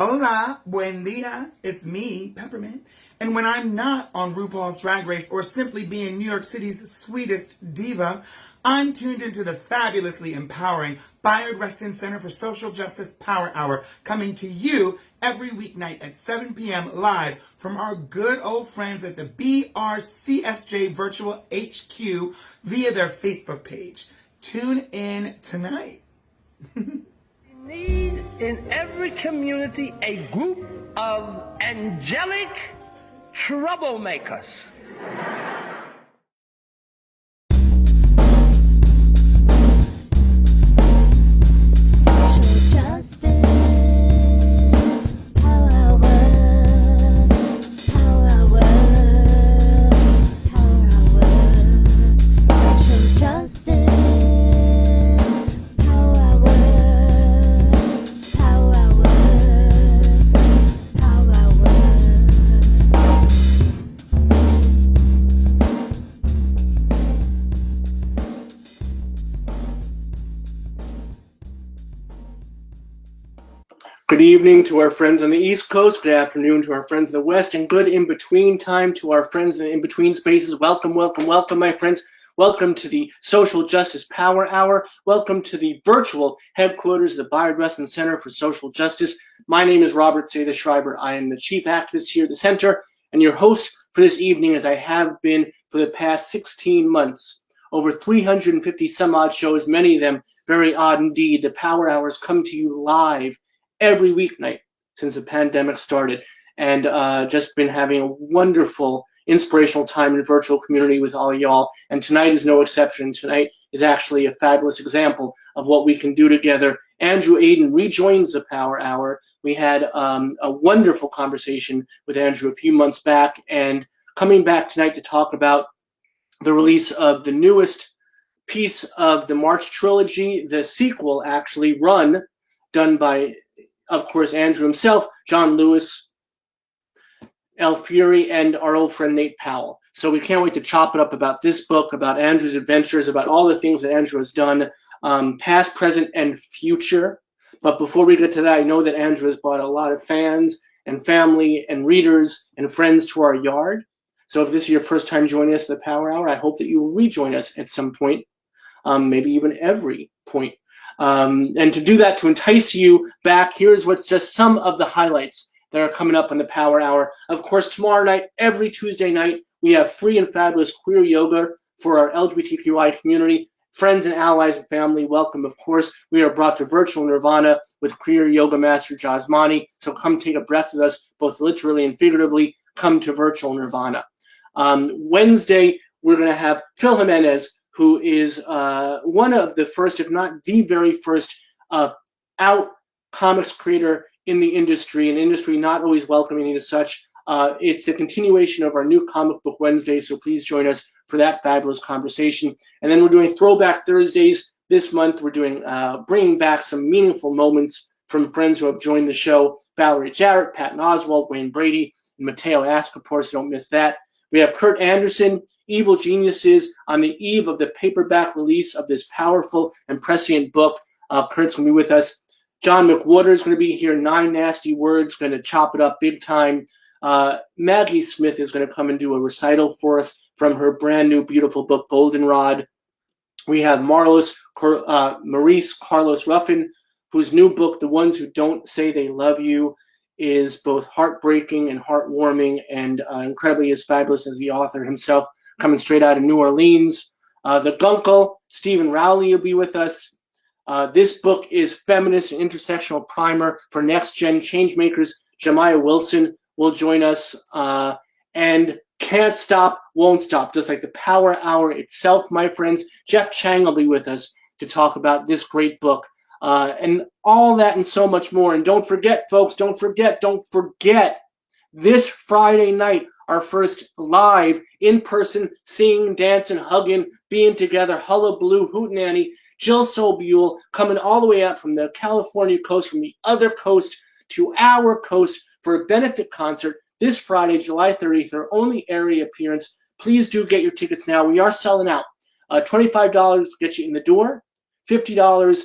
Hola, buen dia. It's me, Peppermint. And when I'm not on RuPaul's Drag Race or simply being New York City's sweetest diva, I'm tuned into the fabulously empowering Bayard Rustin Center for Social Justice Power Hour, coming to you every weeknight at 7 p.m. live from our good old friends at the BRCSJ Virtual HQ via their Facebook page. Tune in tonight. Need in every community a group of angelic troublemakers. Social justice, power hour, power hour, power hour. Social justice, power hour, power hour, power hour. Good evening to our friends on the East Coast, good afternoon to our friends in the West, and good in-between time to our friends in the in-between spaces. Welcome, welcome, welcome, my friends. Welcome to the Social Justice Power Hour. Welcome to the virtual headquarters of the Bayard Rustin Center for Social Justice. My name is Robert Say Schreiber. I am the chief activist here at the center and your host for this evening, as I have been for the past 16 months. Over 350 some odd shows, many of them very odd indeed. The Power Hours come to you live every weeknight since the pandemic started, and just been having a wonderful, inspirational time in the virtual community with all y'all, and tonight is no exception. Tonight is actually a fabulous example of what we can do together. Andrew Aydin rejoins the Power Hour. We had a wonderful conversation with Andrew a few months back, and coming back tonight to talk about the release of the newest piece of the March trilogy, the sequel, actually, Run, done by, of course, Andrew himself, John Lewis, El Fury, and our old friend Nate Powell. So we can't wait to chop it up about this book, about Andrew's adventures, about all the things that Andrew has done, past, present, and future. But before we get to that, I know that Andrew has brought a lot of fans and family and readers and friends to our yard. So if this is your first time joining us at the Power Hour, I hope that you will rejoin us at some point, maybe even every point. And to do that, to entice you back, here's what's just some of the highlights that are coming up on the Power Hour. Of course, tomorrow night, every Tuesday night, we have free and fabulous queer yoga for our LGBTQI community. Friends and allies and family, welcome, of course. We are brought to virtual nirvana with queer yoga master Jasmani. So come take a breath with us, both literally and figuratively. Come to virtual nirvana. Wednesday, we're going to have Phil Jimenez, who is one of the first, if not the very first, out comics creator in the industry, an industry not always welcoming as such. It's the continuation of our new Comic Book Wednesday, so please join us for that fabulous conversation. And then we're doing Throwback Thursdays this month. We're doing bringing back some meaningful moments from friends who have joined the show. Valerie Jarrett, Patton Oswalt, Wayne Brady, and Mateo Ascapor, so don't miss that. We have Kurt Anderson, Evil Geniuses, on the eve of the paperback release of this powerful and prescient book. Kurt's going to be with us. John McWhorter is going to be here. 9 Nasty Words, going to chop it up big time. Maggie Smith is going to come and do a recital for us from her brand new beautiful book, Goldenrod. We have Maurice Carlos Ruffin, whose new book, The Ones Who Don't Say They Love You, is both heartbreaking and heartwarming, and incredibly as fabulous as the author himself, coming straight out of New Orleans. The Gunkel, Stephen Rowley, will be with us. This book is Feminist and Intersectional Primer for Next-Gen Changemakers. Jemiah Wilson will join us, and Can't Stop, Won't Stop, just like the Power Hour itself, my friends. Jeff Chang will be with us to talk about this great book. And all that and so much more. And don't forget, folks, don't forget, this Friday night, our first live, in-person, singing, dancing, hugging, being together, hullabaloo, hootenanny, Jill Sobule, coming all the way out from the California coast, from the other coast to our coast for a benefit concert this Friday, July 30th, our only area appearance. Please do get your tickets now. We are selling out. $25 gets you in the door. $50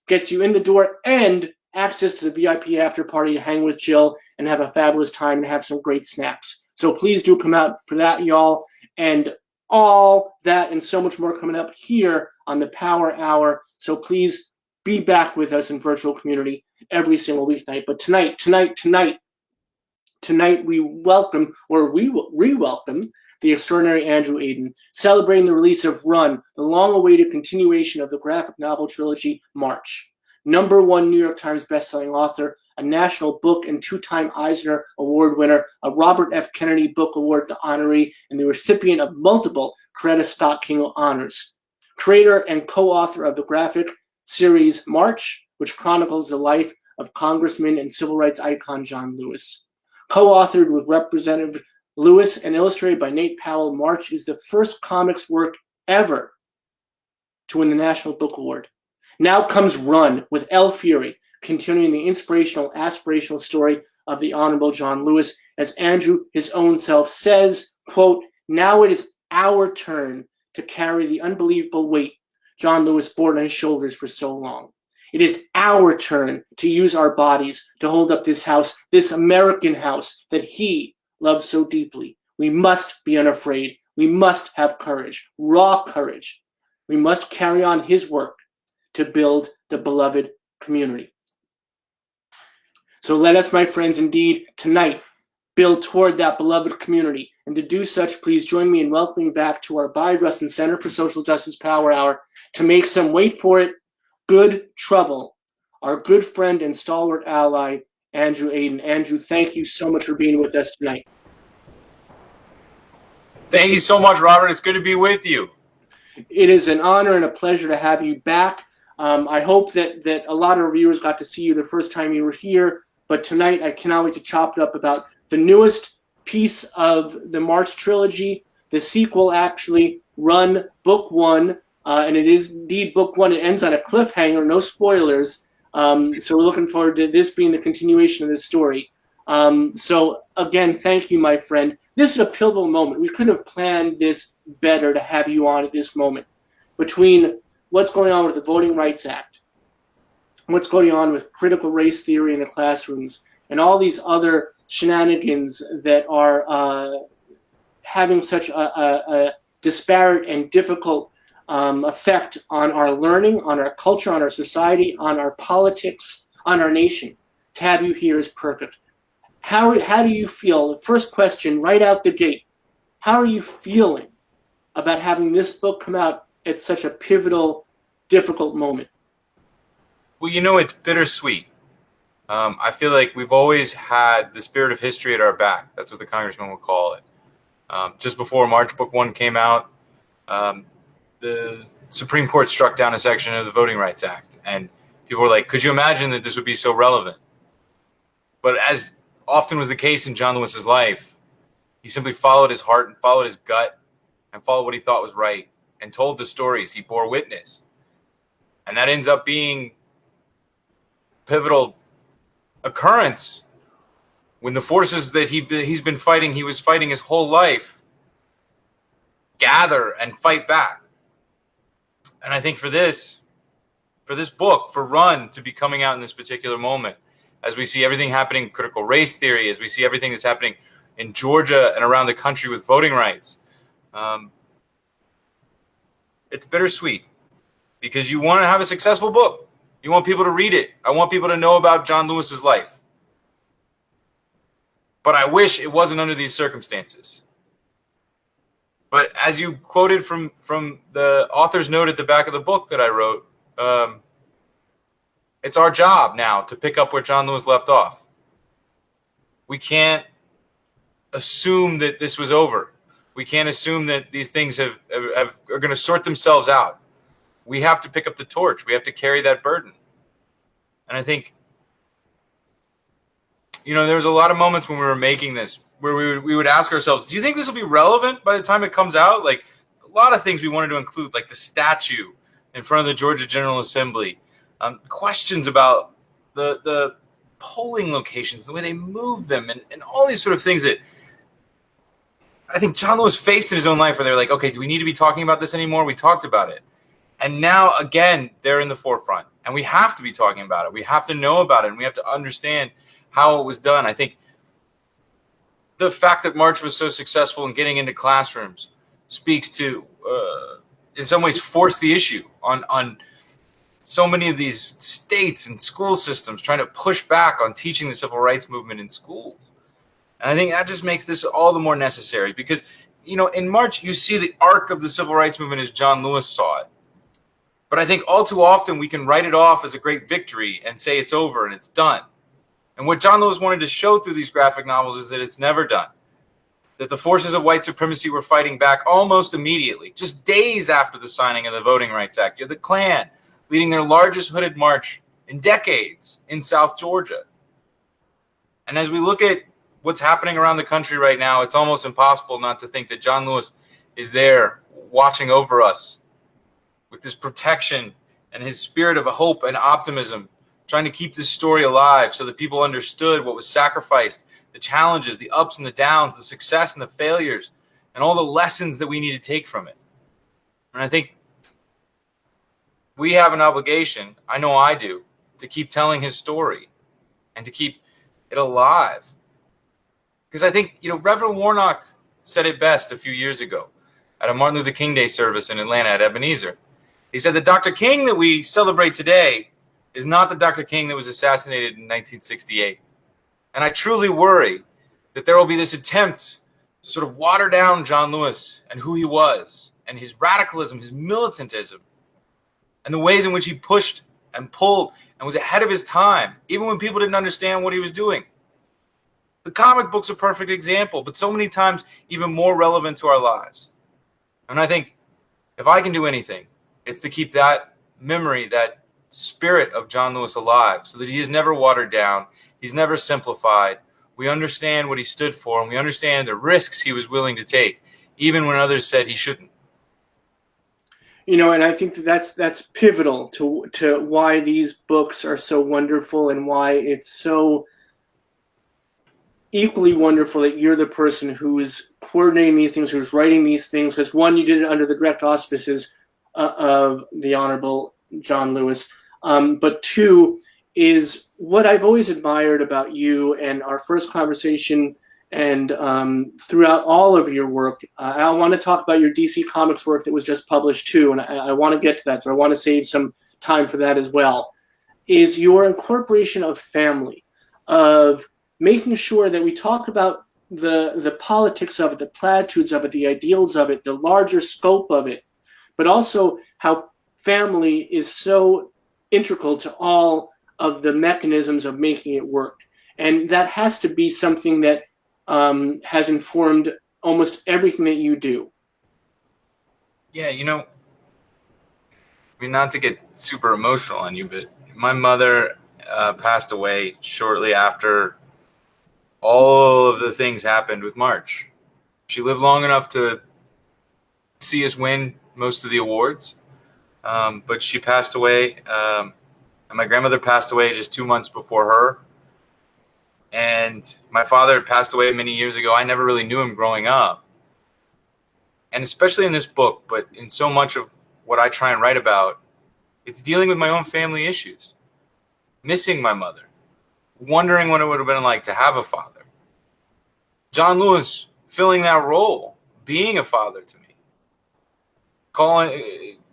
gets you in the door and access to the VIP after party to hang with Jill and have a fabulous time and have some great snaps. So please do come out for that, y'all. And all that and so much more coming up here on the Power Hour. So please be back with us in virtual community every single weeknight. But tonight, we welcome, or we re-welcome, the extraordinary Andrew Aydin, celebrating the release of Run, the long-awaited continuation of the graphic novel trilogy March. #1 New York Times bestselling author, a National Book and 2-time Eisner Award winner, a Robert F. Kennedy Book Award honoree, and the recipient of multiple Coretta Scott King honors. Creator and co-author of the graphic series March, which chronicles the life of Congressman and civil rights icon John Lewis. Co-authored with Representative Lewis and illustrated by Nate Powell, March is the first comics work ever to win the National Book Award. Now comes Run with Elle Fury, continuing the inspirational, aspirational story of the Honorable John Lewis, as Andrew, his own self, says, quote, "Now it is our turn to carry the unbelievable weight John Lewis bore on his shoulders for so long. It is our turn to use our bodies to hold up this house, this American house that he loves so deeply. We must be unafraid. We must have courage, raw courage. We must carry on his work to build the beloved community." So let us, my friends, indeed, tonight, build toward that beloved community. And to do such, please join me in welcoming back to our Byron Center for Social Justice Power Hour to make some, wait for it, good trouble, our good friend and stalwart ally, Andrew Aydin. Andrew, thank you so much for being with us tonight. Thank you so much, Robert. It's good to be with you. It is an honor and a pleasure to have you back. I hope that a lot of viewers got to see you the first time you were here, but tonight I cannot wait to chop it up about the newest piece of the March trilogy, the sequel, actually, Run, Book 1, and it is indeed Book 1. It ends on a cliffhanger, no spoilers, so we're looking forward to this being the continuation of this story. So again, thank you, my friend. This is a pivotal moment. We couldn't have planned this better to have you on at this moment. Between what's going on with the Voting Rights Act, what's going on with critical race theory in the classrooms, and all these other shenanigans that are having such a disparate and difficult effect on our learning, on our culture, on our society, on our politics, on our nation. To have you here is perfect. How do you feel? The first question right out the gate. How are you feeling about having this book come out at such a pivotal, difficult moment? Well, it's bittersweet. I feel like we've always had the spirit of history at our back. That's what the congressman would call it. Just before March Book 1 came out, the Supreme Court struck down a section of the Voting Rights Act. And people were like, could you imagine that this would be so relevant? But as often was the case in John Lewis's life, he simply followed his heart and followed his gut and followed what he thought was right and told the stories. He bore witness. And that ends up being pivotal occurrence when the forces that he's been fighting, he was fighting his whole life, gather and fight back. And I think for this book, for Run to be coming out in this particular moment, as we see everything happening, critical race theory, as we see everything that's happening in Georgia and around the country with voting rights, it's bittersweet because you want to have a successful book. You want people to read it. I want people to know about John Lewis's life. But I wish it wasn't under these circumstances. But as you quoted from the author's note at the back of the book that I wrote, it's our job now to pick up where John Lewis left off. We can't assume that this was over. We can't assume that these things are going to sort themselves out. We have to pick up the torch. We have to carry that burden. And I think, there was a lot of moments when we were making this where we would ask ourselves, do you think this will be relevant by the time it comes out? Like a lot of things we wanted to include, like the statue in front of the Georgia General Assembly, questions about the polling locations, the way they move them, and all these sort of things that I think John Lewis faced in his own life where they're like, okay, do we need to be talking about this anymore? We talked about it. And now, again, they're in the forefront. And we have to be talking about it. We have to know about it. And we have to understand how it was done. I think the fact that March was so successful in getting into classrooms speaks to, in some ways, force the issue on so many of these states and school systems trying to push back on teaching the civil rights movement in schools. And I think that just makes this all the more necessary because, in March, you see the arc of the civil rights movement as John Lewis saw it. But I think all too often we can write it off as a great victory and say it's over and it's done. And what John Lewis wanted to show through these graphic novels is that it's never done. That the forces of white supremacy were fighting back almost immediately, just days after the signing of the Voting Rights Act. You had the Klan leading their largest hooded march in decades in South Georgia. And as we look at what's happening around the country right now, it's almost impossible not to think that John Lewis is there watching over us with his protection and his spirit of hope and optimism, trying to keep this story alive so that people understood what was sacrificed, the challenges, the ups and the downs, the success and the failures, and all the lessons that we need to take from it. And I think we have an obligation, I know I do, to keep telling his story and to keep it alive. Because I think, Reverend Warnock said it best a few years ago at a Martin Luther King Day service in Atlanta at Ebenezer. He said that Dr. King that we celebrate today is not the Dr. King that was assassinated in 1968. And I truly worry that there will be this attempt to sort of water down John Lewis and who he was and his radicalism, his militantism, and the ways in which he pushed and pulled and was ahead of his time, even when people didn't understand what he was doing. The comic book's a perfect example, but so many times even more relevant to our lives. And I think if I can do anything, it's to keep that memory, that spirit of John Lewis alive so that he is never watered down. He's never simplified. We understand what he stood for, and we understand the risks he was willing to take, even when others said he shouldn't. And I think that's pivotal to why these books are so wonderful and why it's so equally wonderful that you're the person who is coordinating these things, who's writing these things. Because one, you did it under the direct auspices of the Honorable John Lewis. But two is what I've always admired about you and our first conversation and throughout all of your work. I want to talk about your DC Comics work that was just published too, and I want to get to that, so I want to save some time for that as well, is your incorporation of family, of making sure that we talk about the politics of it, the platitudes of it, the ideals of it, the larger scope of it, but also how family is so integral to all of the mechanisms of making it work. And that has to be something that has informed almost everything that you do. Yeah, not to get super emotional on you, but my mother passed away shortly after all of the things happened with March. She lived long enough to see us win most of the awards, but she passed away, and my grandmother passed away just 2 months before her. And my father had passed away many years ago. I never really knew him growing up. And especially in this book, but in so much of what I try and write about, it's dealing with my own family issues. Missing my mother. Wondering what it would have been like to have a father. John Lewis filling that role, being a father to me.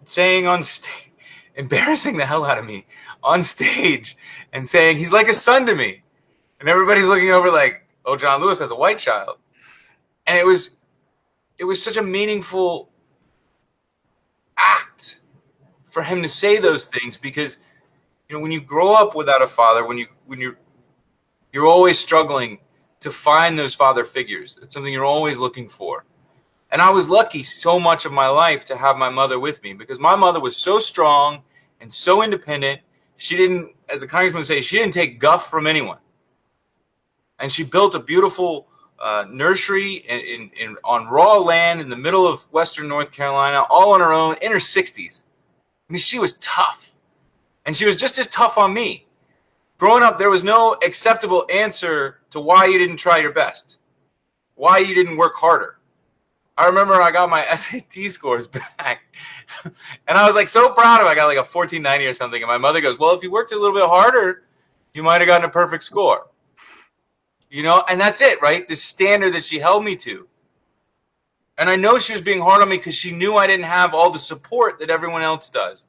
Saying on stage, embarrassing the hell out of me on stage and saying, he's like a son to me. And everybody's looking over like, oh, John Lewis has a white child. And it was such a meaningful act for him to say those things because, when you grow up without a father, when you're always struggling to find those father figures. It's something you're always looking for. And I was lucky so much of my life to have my mother with me because my mother was so strong and so independent. She didn't, as the congressman would say, she didn't take guff from anyone. And she built a beautiful nursery on raw land in the middle of western North Carolina, all on her own, in her 60s. I mean, she was tough. And she was just as tough on me. Growing up, there was no acceptable answer to why you didn't try your best, why you didn't work harder. I remember I got my SAT scores back, and I was like so proud of it. I got like a 1490 or something, and my mother goes, "Well, if you worked a little bit harder, you might have gotten a perfect score." You know, and that's it, right? The standard that she held me to. And I know she was being hard on me because she knew I didn't have all the support that everyone else does.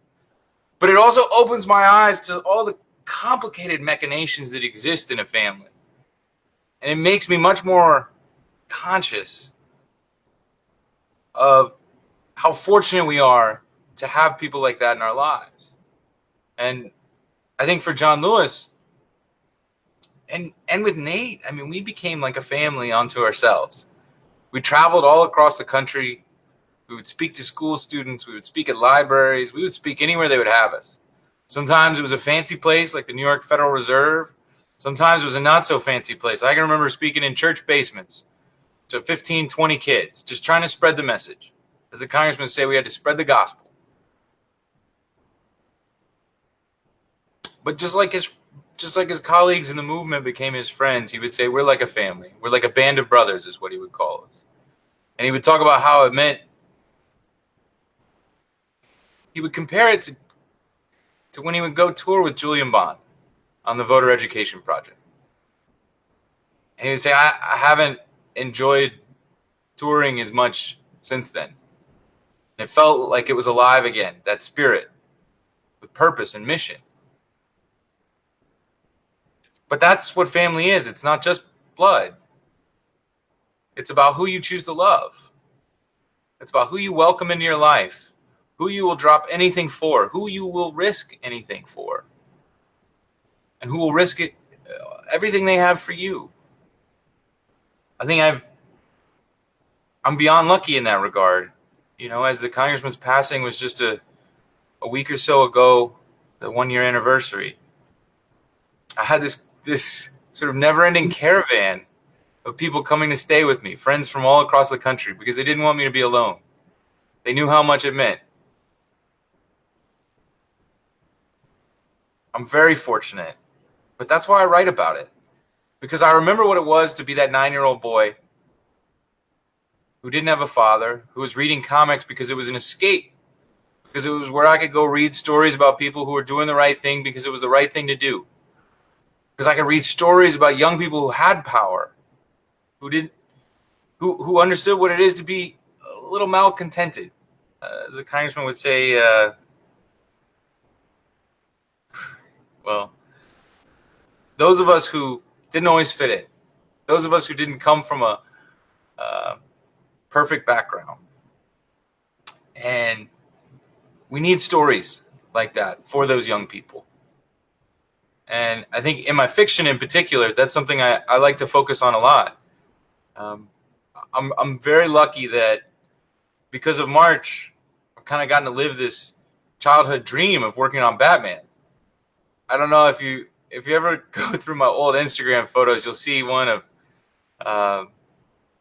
But it also opens my eyes to all the complicated machinations that exist in a family. And it makes me much more conscious of how fortunate we are to have people like that in our lives. And I think for John Lewis and with Nate, I mean, we became like a family unto ourselves. We traveled all across the country. We would speak to school students. We would speak at libraries. We would speak anywhere they would have us. Sometimes it was a fancy place like the New York Federal Reserve. Sometimes it was a not so fancy place. I can remember speaking in church basements to 15, 20 kids, just trying to spread the message. As the congressman would say, we had to spread the gospel. But just like his colleagues in the movement became his friends, he would say, we're like a family. We're like a band of brothers is what he would call us. And he would talk about how it meant. He would compare it to when he would go tour with Julian Bond on the Voter Education Project. And he would say, I haven't enjoyed touring as much since then. And it felt like it was alive again, that spirit with purpose and mission. But that's what family is. It's not just blood. It's about who you choose to love. It's about who you welcome into your life, who you will drop anything for, who you will risk anything for, and who will risk it, everything they have for you. I think I'm beyond lucky in that regard. You know, as the congressman's passing was just a week or so ago, the 1-year anniversary, I had this sort of never-ending caravan of people coming to stay with me, friends from all across the country, because they didn't want me to be alone. They knew how much it meant. I'm very fortunate, but that's why I write about it, because I remember what it was to be that 9-year-old boy who didn't have a father, who was reading comics because it was an escape, because it was where I could go read stories about people who were doing the right thing because it was the right thing to do. Because I could read stories about young people who had power, who understood what it is to be a little malcontented. As the congressman would say, well, those of us who didn't always fit in, those of us who didn't come from a perfect background. And we need stories like that for those young people. And I think in my fiction in particular, that's something I like to focus on a lot. I'm very lucky that because of March, I've kind of gotten to live this childhood dream of working on Batman. I don't know if you ever go through my old Instagram photos, you'll see one of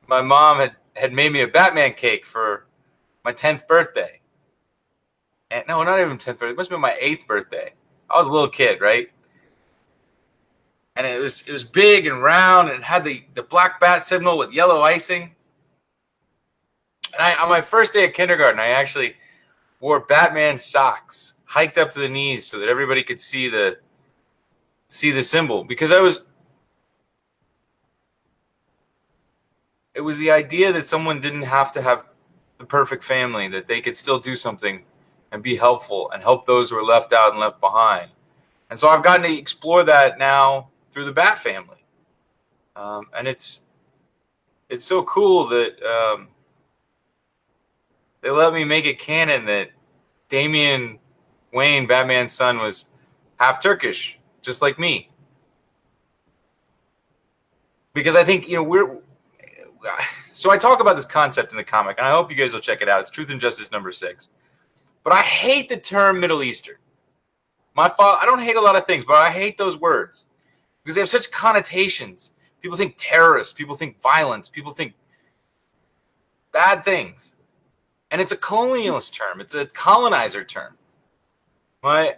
my mom had made me a Batman cake for my 10th birthday. And no, not even 10th birthday. It must have been my 8th birthday. I was a little kid, right? And it was big and round, and it had the black bat symbol with yellow icing. And on my first day of kindergarten, I actually wore Batman socks, hiked up to the knees so that everybody could see the symbol. Because it was the idea that someone didn't have to have the perfect family, that they could still do something and be helpful and help those who are left out and left behind. And so I've gotten to explore that now through the Bat family. And it's so cool that they let me make it canon that Damian Wayne, Batman's son, was half Turkish, just like me. Because I think, so I talk about this concept in the comic, and I hope you guys will check it out. It's Truth and Justice #6. But I hate the term Middle Eastern. I don't hate a lot of things, but I hate those words because they have such connotations. People think terrorists, people think violence, people think bad things. And it's a colonialist term. It's a colonizer term. My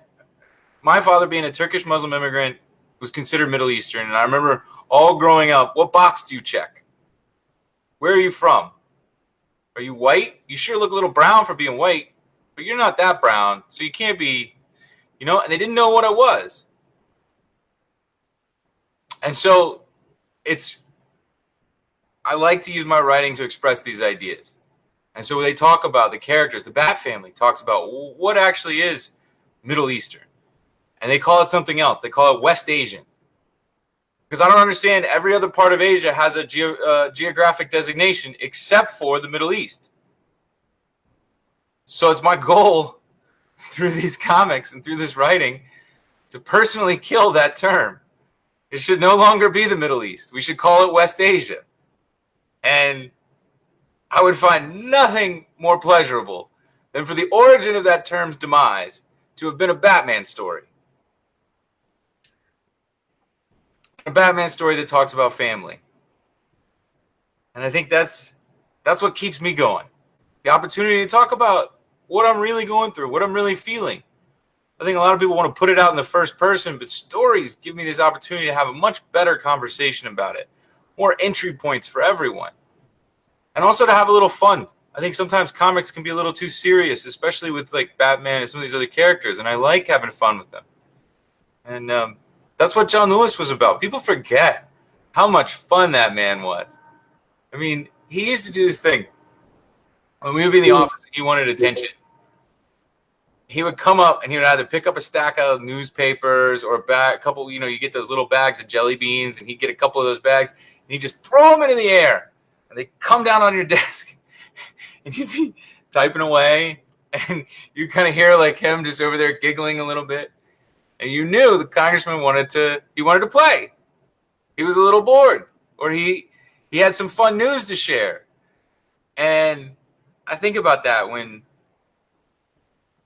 father, being a Turkish Muslim immigrant, was considered Middle Eastern. And I remember all growing up, what box do you check? Where are you from? Are you white? You sure look a little brown for being white, but you're not that brown, so you can't be, you know, and they didn't know what I was. And so I like to use my writing to express these ideas. And so when they talk about the characters, the Bat family talks about what actually is Middle Eastern. And they call it something else. They call it West Asian. Because I don't understand, every other part of Asia has a geographic designation except for the Middle East. So it's my goal through these comics and through this writing to personally kill that term. It should no longer be the Middle East. We should call it West Asia. And I would find nothing more pleasurable than for the origin of that term's demise to have been a Batman story. A Batman story that talks about family. And I think that's what keeps me going. The opportunity to talk about what I'm really going through, what I'm really feeling. I think a lot of people want to put it out in the first person, but stories give me this opportunity to have a much better conversation about it. More entry points for everyone. And also to have a little fun. I think sometimes comics can be a little too serious, especially with like Batman and some of these other characters, and I like having fun with them. And that's what John Lewis was about. People forget how much fun that man was. I mean, he used to do this thing. When we would be in the office and he wanted attention, he would come up and he would either pick up a stack of newspapers or a couple, you know, you get those little bags of jelly beans, and he'd get a couple of those bags, and he'd just throw them into the air, and they come down on your desk, and you'd be typing away, and you kind of hear like him just over there giggling a little bit, and you knew the congressman wanted to play. He was a little bored, or he had some fun news to share. And I think about that when,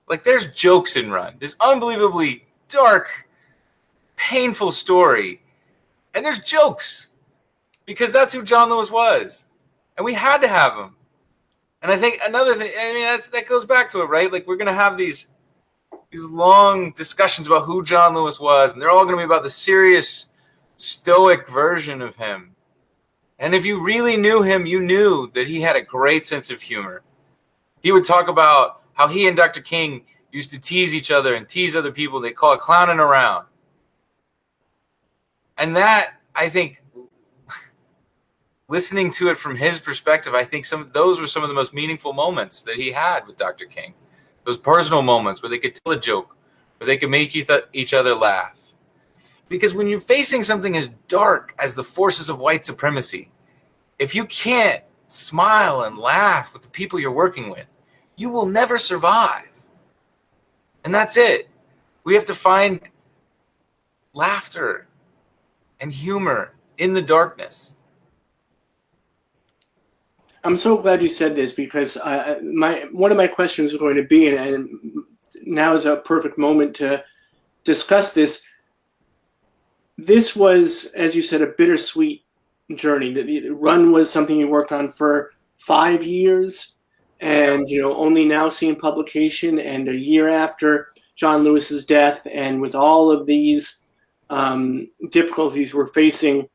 like, there's jokes in Run, this unbelievably dark, painful story, and there's jokes because that's who John Lewis was, and we had to have him. And I think another thing, I mean, that goes back to it, right? Like, we're gonna have these long discussions about who John Lewis was, and they're all gonna be about the serious, stoic version of him. And if you really knew him, you knew that he had a great sense of humor. He would talk about how he and Dr. King used to tease each other and tease other people. They call it clowning around. And that, I think, listening to it from his perspective, I think those were some of the most meaningful moments that he had with Dr. King. Those personal moments where they could tell a joke, where they could make each other laugh. Because when you're facing something as dark as the forces of white supremacy, if you can't smile and laugh with the people you're working with, you will never survive. And that's it. We have to find laughter and humor in the darkness. I'm so glad you said this, because one of my questions is going to be, and now is a perfect moment to discuss this. This was, as you said, a bittersweet journey. The Run was something you worked on for 5 years, and only now seeing publication, and a year after John Lewis's death, and with all of these difficulties we're facing.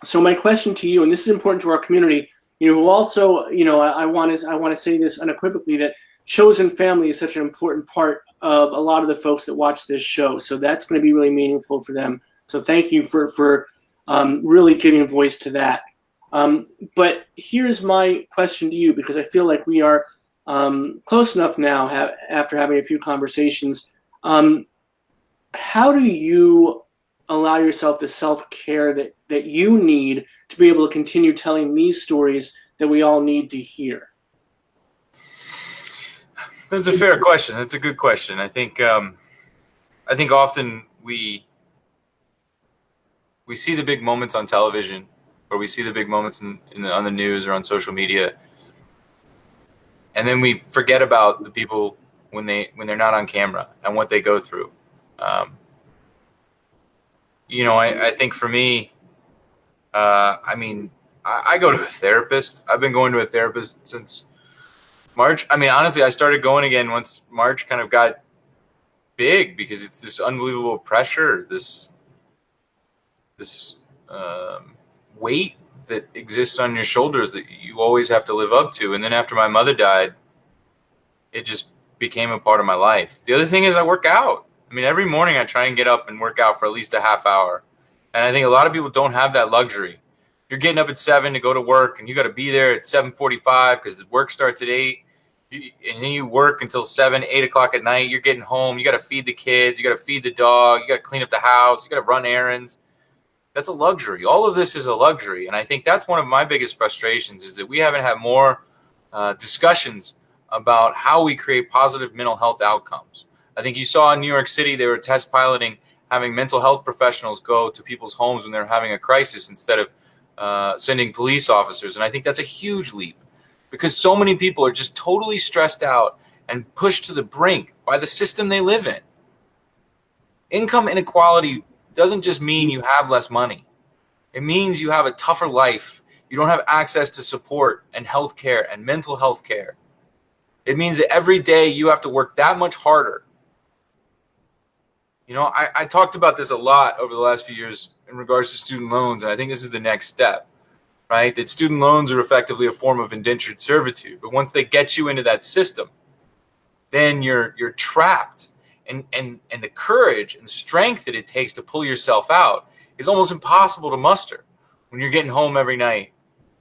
So my question to you, and this is important to our community, who also, I want to say this unequivocally, that chosen family is such an important part of a lot of the folks that watch this show. So that's going to be really meaningful for them. So thank you for really giving voice to that. But here's my question to you, because I feel like we are close enough now after having a few conversations. How do you allow yourself the self-care that you need to be able to continue telling these stories that we all need to hear? That's a fair question. That's a good question. I think often we see the big moments on television, or we see the big moments on the news or on social media, and then we forget about the people when they're not on camera and what they go through. I think for me, I go to a therapist. I've been going to a therapist since March. I mean, honestly, I started going again once March kind of got big, because it's this unbelievable pressure, this weight that exists on your shoulders that you always have to live up to. And then after my mother died, it just became a part of my life. The other thing is I work out. I mean, every morning I try and get up and work out for at least a half hour. And I think a lot of people don't have that luxury. You're getting up at 7 to go to work, and you got to be there at 7:45 because the work starts at 8. And then you work until 7, 8 o'clock at night. You're getting home. You got to feed the kids. You got to feed the dog. You got to clean up the house. You got to run errands. That's a luxury. All of this is a luxury. And I think that's one of my biggest frustrations is that we haven't had more discussions about how we create positive mental health outcomes. I think you saw in New York City, they were test piloting having mental health professionals go to people's homes when they're having a crisis instead of sending police officers. And I think that's a huge leap because so many people are just totally stressed out and pushed to the brink by the system they live in. Income inequality doesn't just mean you have less money. It means you have a tougher life. You don't have access to support and health care and mental health care. It means that every day you have to work that much harder. You know, I talked about this a lot over the last few years in regards to student loans, and I think this is the next step, right? That student loans are effectively a form of indentured servitude. But once they get you into that system, then you're trapped. And the courage and strength that it takes to pull yourself out is almost impossible to muster when you're getting home every night,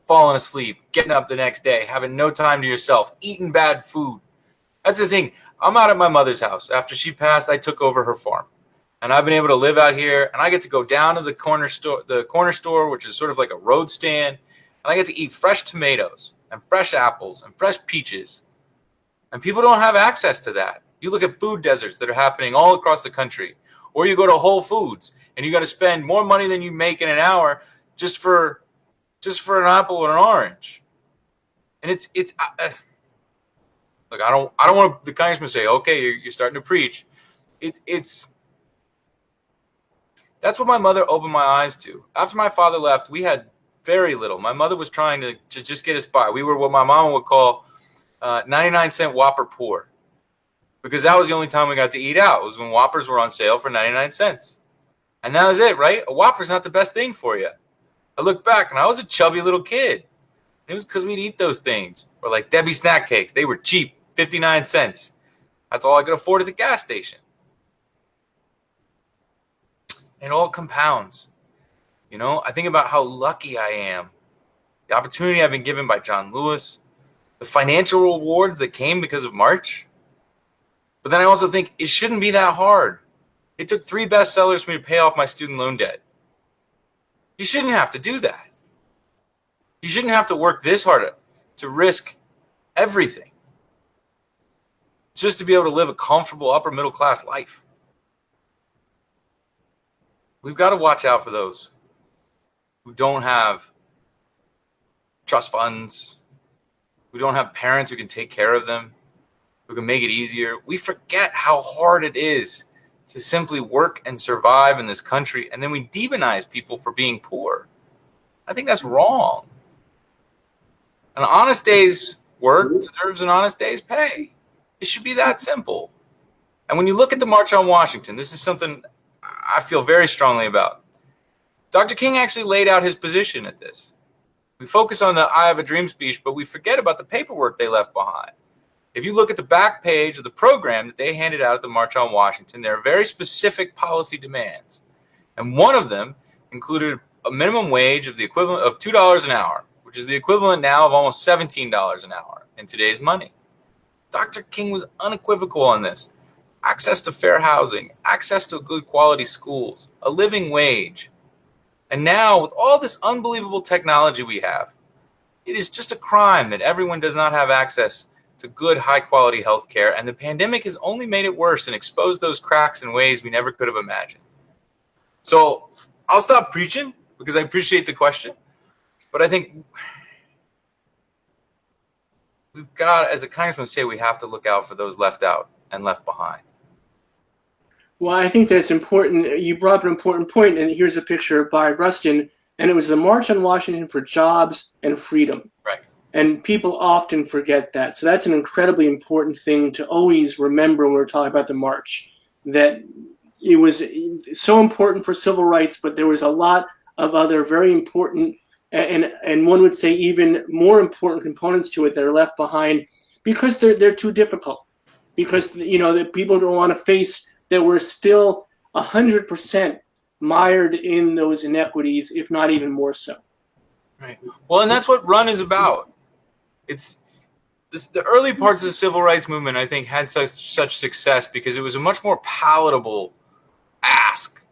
falling asleep, getting up the next day, having no time to yourself, eating bad food. That's the thing. I'm out at my mother's house. After she passed, I took over her farm. And I've been able to live out here, and I get to go down to the corner store, which is sort of like a road stand, and I get to eat fresh tomatoes and fresh apples and fresh peaches. And people don't have access to that. You look at food deserts that are happening all across the country, or you go to Whole Foods and you got to spend more money than you make in an hour just for an apple or an orange. And it's look, I don't want the congressman to say, okay, you're starting to preach. That's what my mother opened my eyes to. After my father left, we had very little. My mother was trying to just get us by. We were what my mom would call 99-cent Whopper poor, because that was the only time we got to eat out. It was when Whoppers were on sale for 99 cents. And that was it, right? A Whopper's not the best thing for you. I look back, and I was a chubby little kid. It was because we'd eat those things. Or like Debbie snack cakes. They were cheap, 59 cents. That's all I could afford at the gas station. It all compounds. You know, I think about how lucky I am. The opportunity I've been given by John Lewis. The financial rewards that came because of March. But then I also think it shouldn't be that hard. It took 3 bestsellers for me to pay off my student loan debt. You shouldn't have to do that. You shouldn't have to work this hard to risk everything just to be able to live a comfortable upper middle class life. We've got to watch out for those who don't have trust funds, who don't have parents who can take care of them, who can make it easier. We forget how hard it is to simply work and survive in this country, and then we demonize people for being poor. I think that's wrong. An honest day's work deserves an honest day's pay. It should be that simple. And when you look at the March on Washington, this is something I feel very strongly about. Dr. King actually laid out his position at this. We focus on the I Have a Dream speech, but we forget about the paperwork they left behind. If you look at the back page of the program that they handed out at the March on Washington, there are very specific policy demands. And one of them included a minimum wage of the equivalent of $2 an hour, which is the equivalent now of almost $17 an hour in today's money. Dr. King was unequivocal on this. Access to fair housing, access to good quality schools, a living wage. And now, with all this unbelievable technology we have, it is just a crime that everyone does not have access to good, high-quality health care, and the pandemic has only made it worse and exposed those cracks in ways we never could have imagined. So I'll stop preaching because I appreciate the question, but I think we've got, as the congressman say, we have to look out for those left out and left behind. Well, I think that's important. You brought up an important point, and here's a picture by Rustin, and it was the March on Washington for Jobs and Freedom. Right. And people often forget that. So that's an incredibly important thing to always remember when we're talking about the march, that it was so important for civil rights, but there was a lot of other very important and one would say even more important components to it that are left behind because they're too difficult. Because that people don't want to face that we're still 100% mired in those inequities, if not even more so. Right. Well, and that's what Run is about. It's the early parts of the civil rights movement, I think, had such success because it was a much more palatable ask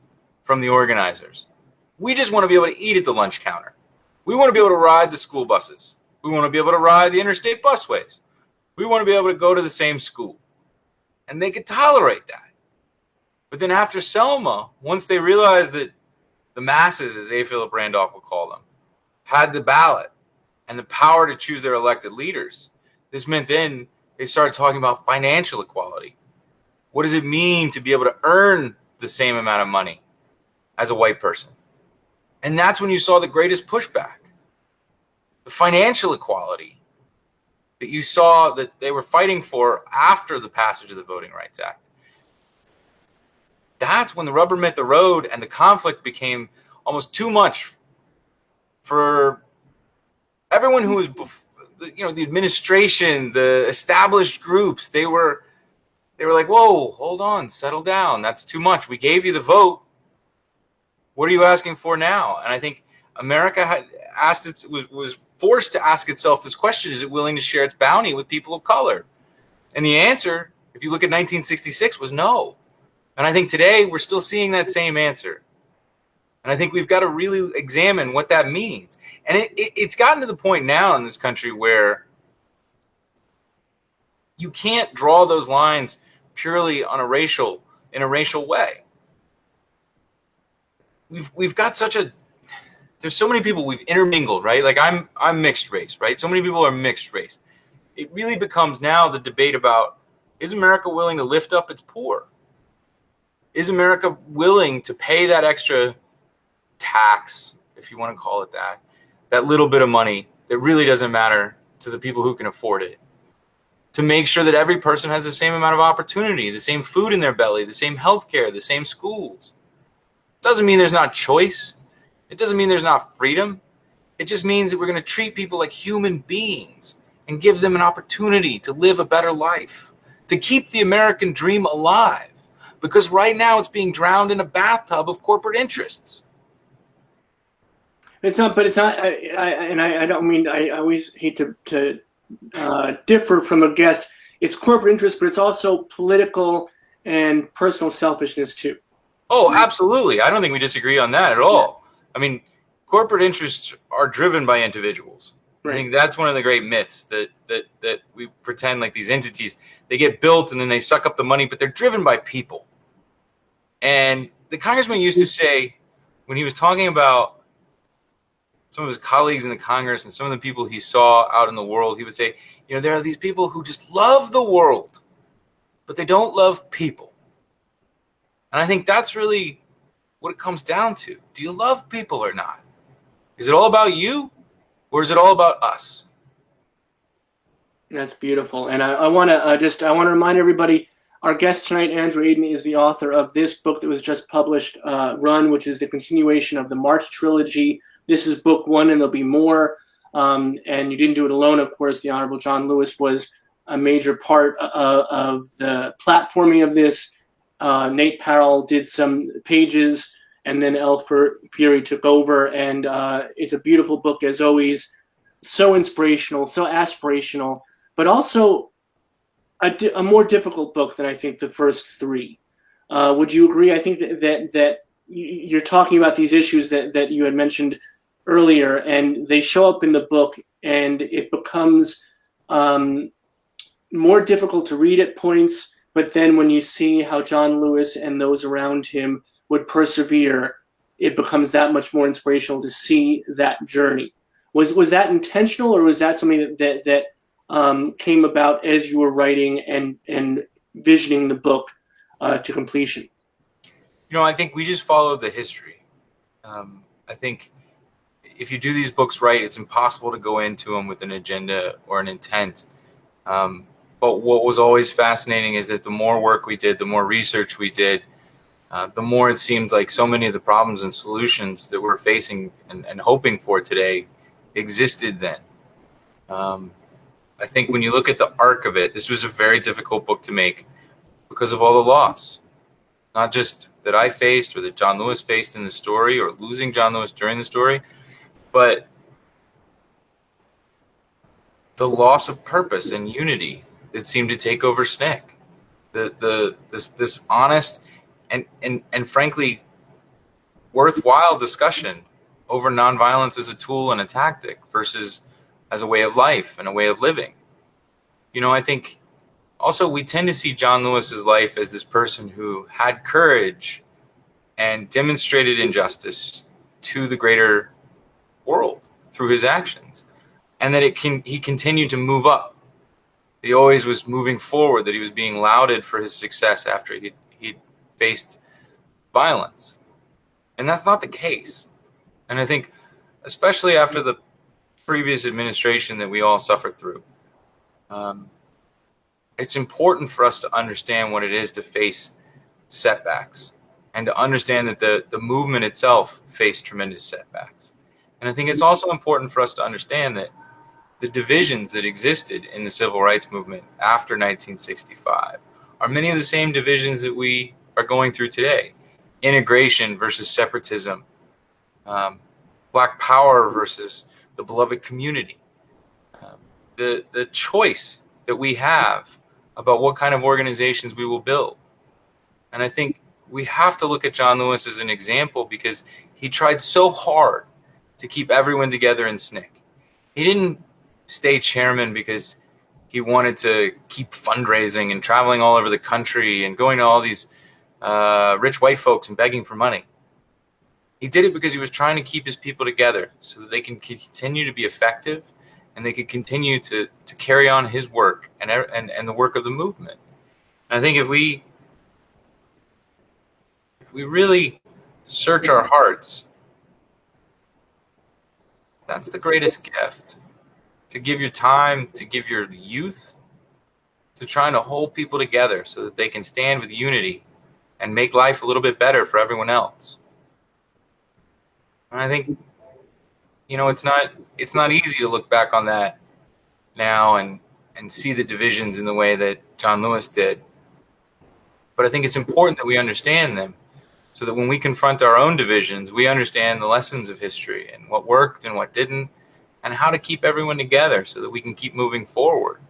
from the organizers. We just want to be able to eat at the lunch counter. We want to be able to ride the school buses. We want to be able to ride the interstate busways. We want to be able to go to the same school. And they could tolerate that. But then after Selma, once they realized that the masses, as A. Philip Randolph would call them, had the ballot and the power to choose their elected leaders, this meant then they started talking about financial equality. What does it mean to be able to earn the same amount of money as a white person? And that's when you saw the greatest pushback. The financial equality that you saw that they were fighting for after the passage of the Voting Rights Act. That's when the rubber met the road and the conflict became almost too much for everyone who was, the administration, the established groups. They were like, whoa, hold on, settle down. That's too much. We gave you the vote. What are you asking for now? And I think America was forced to ask itself this question: is it willing to share its bounty with people of color? And the answer, if you look at 1966, was no. And I think today we're still seeing that same answer. And I think we've got to really examine what that means. And it's gotten to the point now in this country where you can't draw those lines purely in a racial way. We've got there's so many people we've intermingled, right? Like I'm mixed race, right? So many people are mixed race. It really becomes now the debate about, is America willing to lift up its poor? Is America willing to pay that extra tax, if you want to call it that little bit of money that really doesn't matter to the people who can afford it, to make sure that every person has the same amount of opportunity, the same food in their belly, the same health care, the same schools? Doesn't mean there's not choice. It doesn't mean there's not freedom. It just means that we're going to treat people like human beings and give them an opportunity to live a better life, to keep the American dream alive. Because right now it's being drowned in a bathtub of corporate interests. It's not, but it's not, I don't mean, I always hate to differ from a guest. It's corporate interest, but it's also political and personal selfishness too. Oh, absolutely. I don't think we disagree on that at all. I mean, corporate interests are driven by individuals. Right. I think that's one of the great myths that we pretend like these entities, they get built and then they suck up the money, but they're driven by people. And the congressman used to say, when he was talking about some of his colleagues in the Congress and some of the people he saw out in the world, he would say, there are these people who just love the world, but they don't love people. And I think that's really what it comes down to. Do you love people or not? Is it all about you, or is it all about us? That's beautiful. And I want to remind everybody, our guest tonight, Andrew Aydin, is the author of this book that was just published, Run, which is the continuation of the March trilogy. This is book one, and there'll be more. And you didn't do it alone, of course. The Honorable John Lewis was a major part of the platforming of this. Nate Parrell did some pages, and then El Fury took over. And it's a beautiful book, as always. So inspirational, so aspirational, but also a more difficult book than I think the first three. Would you agree? I think that you're talking about these issues that you had mentioned earlier, and they show up in the book, and it becomes more difficult to read at points. But then when you see how John Lewis and those around him would persevere, it becomes that much more inspirational to see that journey. Was that intentional, or was that something that came about as you were writing and visioning the book to completion? I think we just followed the history. I think if you do these books right, it's impossible to go into them with an agenda or an intent. But what was always fascinating is that the more work we did, the more research we did, the more it seemed like so many of the problems and solutions that we're facing and hoping for today existed then. I think when you look at the arc of it, this was a very difficult book to make because of all the loss, not just that I faced or that John Lewis faced in the story or losing John Lewis during the story, but the loss of purpose and unity that seemed to take over SNCC. This honest and frankly worthwhile discussion over nonviolence as a tool and a tactic versus as a way of life and a way of living. I think also we tend to see John Lewis's life as this person who had courage and demonstrated injustice to the greater world through his actions, and that he continued to move up. He always was moving forward, that he was being lauded for his success after he'd faced violence. And that's not the case. And I think, especially after the previous administration that we all suffered through, it's important for us to understand what it is to face setbacks and to understand that the movement itself faced tremendous setbacks. And I think it's also important for us to understand that the divisions that existed in the civil rights movement after 1965 are many of the same divisions that we are going through today. Integration versus separatism, Black power versus the beloved community, the choice that we have about what kind of organizations we will build. And I think we have to look at John Lewis as an example because he tried so hard to keep everyone together in SNCC. He didn't stay chairman because he wanted to keep fundraising and traveling all over the country and going to all these rich white folks and begging for money. He did it because he was trying to keep his people together so that they can continue to be effective and they could continue to carry on his work and the work of the movement. And I think if we really search our hearts, that's the greatest gift. To give your time, to give your youth, to trying to hold people together so that they can stand with unity and make life a little bit better for everyone else. And I think, it's not easy to look back on that now and see the divisions in the way that John Lewis did. But I think it's important that we understand them so that when we confront our own divisions, we understand the lessons of history and what worked and what didn't, and how to keep everyone together so that we can keep moving forward.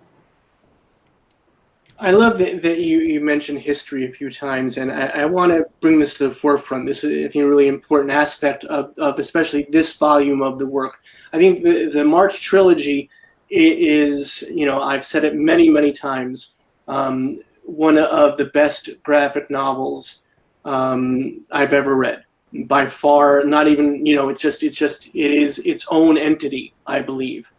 I love that you mentioned history a few times, and I want to bring this to the forefront. This is, I think, a really important aspect of especially this volume of the work. I think the March trilogy is, I've said it many, many times, one of the best graphic novels I've ever read. By far, not even, it is its own entity, I believe.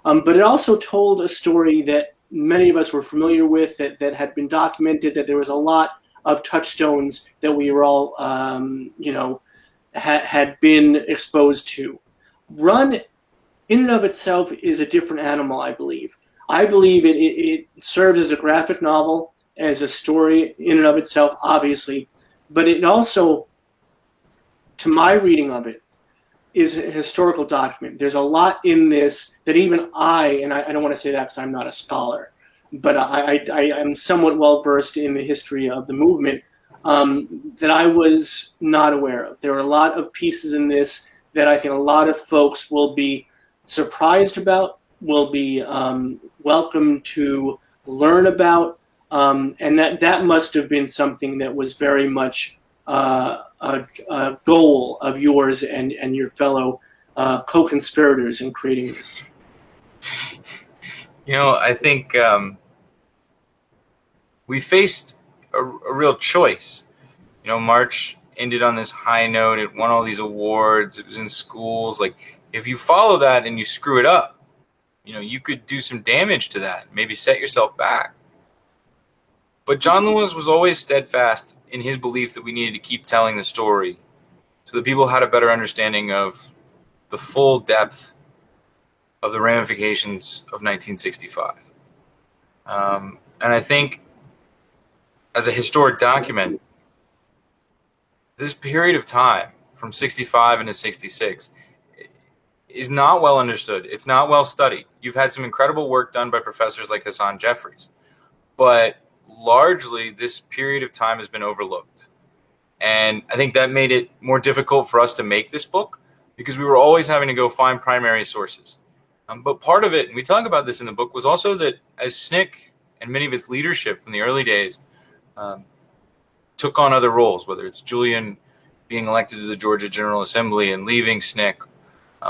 But it also told a story that many of us were familiar with, that had been documented, that there was a lot of touchstones that we were all, had been exposed to. Run, in and of itself, is a different animal, I believe. I believe it serves as a graphic novel, as a story in and of itself, obviously, but it also, to my reading of it, is a historical document. There's a lot in this that even I don't want to say that because I'm not a scholar, but I am somewhat well versed in the history of the movement, that I was not aware of. There are a lot of pieces in this that I think a lot of folks will be surprised about, will be welcome to learn about, and that must have been something that was very much a goal of yours and your fellow co-conspirators in creating this. I think we faced a real choice. March ended on this high note. It won all these awards. It was in schools. Like, if you follow that and you screw it up, you could do some damage to that, maybe set yourself back. But John Lewis was always steadfast in his belief that we needed to keep telling the story so that people had a better understanding of the full depth of the ramifications of 1965. And I think as a historic document, this period of time from 65 into 66 is not well understood. It's not well studied. You've had some incredible work done by professors like Hassan Jeffries, but largely this period of time has been overlooked. And I think that made it more difficult for us to make this book because we were always having to go find primary sources. But part of it, and we talk about this in the book, was also that as SNCC and many of its leadership from the early days took on other roles, whether it's Julian being elected to the Georgia General Assembly and leaving SNCC,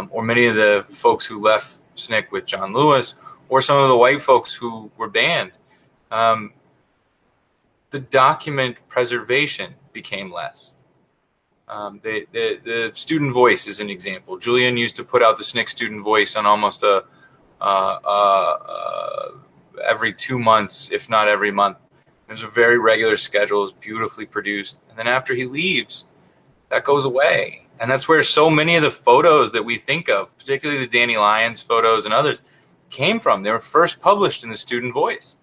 or many of the folks who left SNCC with John Lewis, or some of the white folks who were banned, the document preservation became less. The student voice is an example. Julian used to put out the SNCC student voice on almost every 2 months, if not every month. There's a very regular schedule. It's beautifully produced. And then after he leaves, that goes away. And that's where so many of the photos that we think of, particularly the Danny Lyons photos and others, came from. They were first published in the student voice.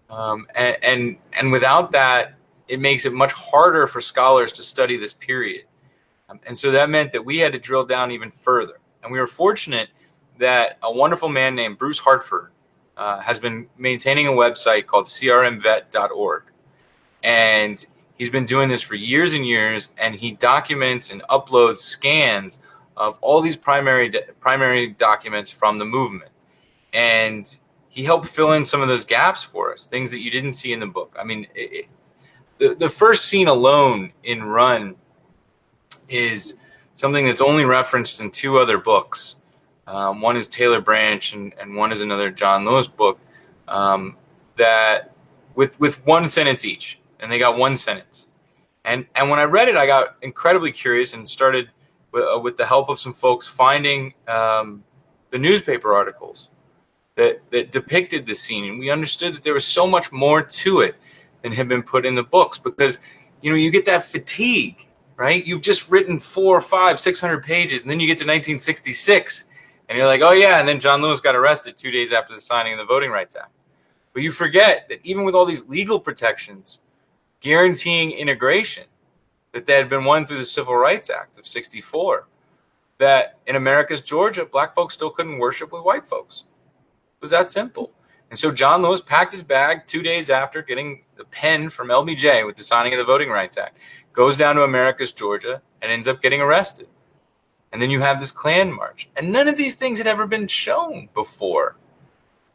And without that, it makes it much harder for scholars to study this period. And so that meant that we had to drill down even further. And we were fortunate that a wonderful man named Bruce Hartford has been maintaining a website called crmvet.org. And he's been doing this for years and years, and he documents and uploads scans of all these primary documents from the movement. And he helped fill in some of those gaps for us, things that you didn't see in the book. I mean, the first scene alone in Run is something that's only referenced in 2 other books. One is Taylor Branch, and one is another John Lewis book, that with 1 sentence each, and they got 1 sentence. And when I read it, I got incredibly curious and started with the help of some folks finding the newspaper articles that depicted the scene, and we understood that there was so much more to it than had been put in the books, because you get that fatigue, right? You've just written 400, 500, 600 pages, and then you get to 1966, and you're like, oh yeah, and then John Lewis got arrested 2 days after the signing of the Voting Rights Act. But you forget that even with all these legal protections guaranteeing integration that had been won through the Civil Rights Act of 64, that in America's Georgia, black folks still couldn't worship with white folks. It was that simple. And so John Lewis packed his bag 2 days after getting the pen from LBJ with the signing of the Voting Rights Act, goes down to America's Georgia, and ends up getting arrested. And then you have this Klan march. And none of these things had ever been shown before.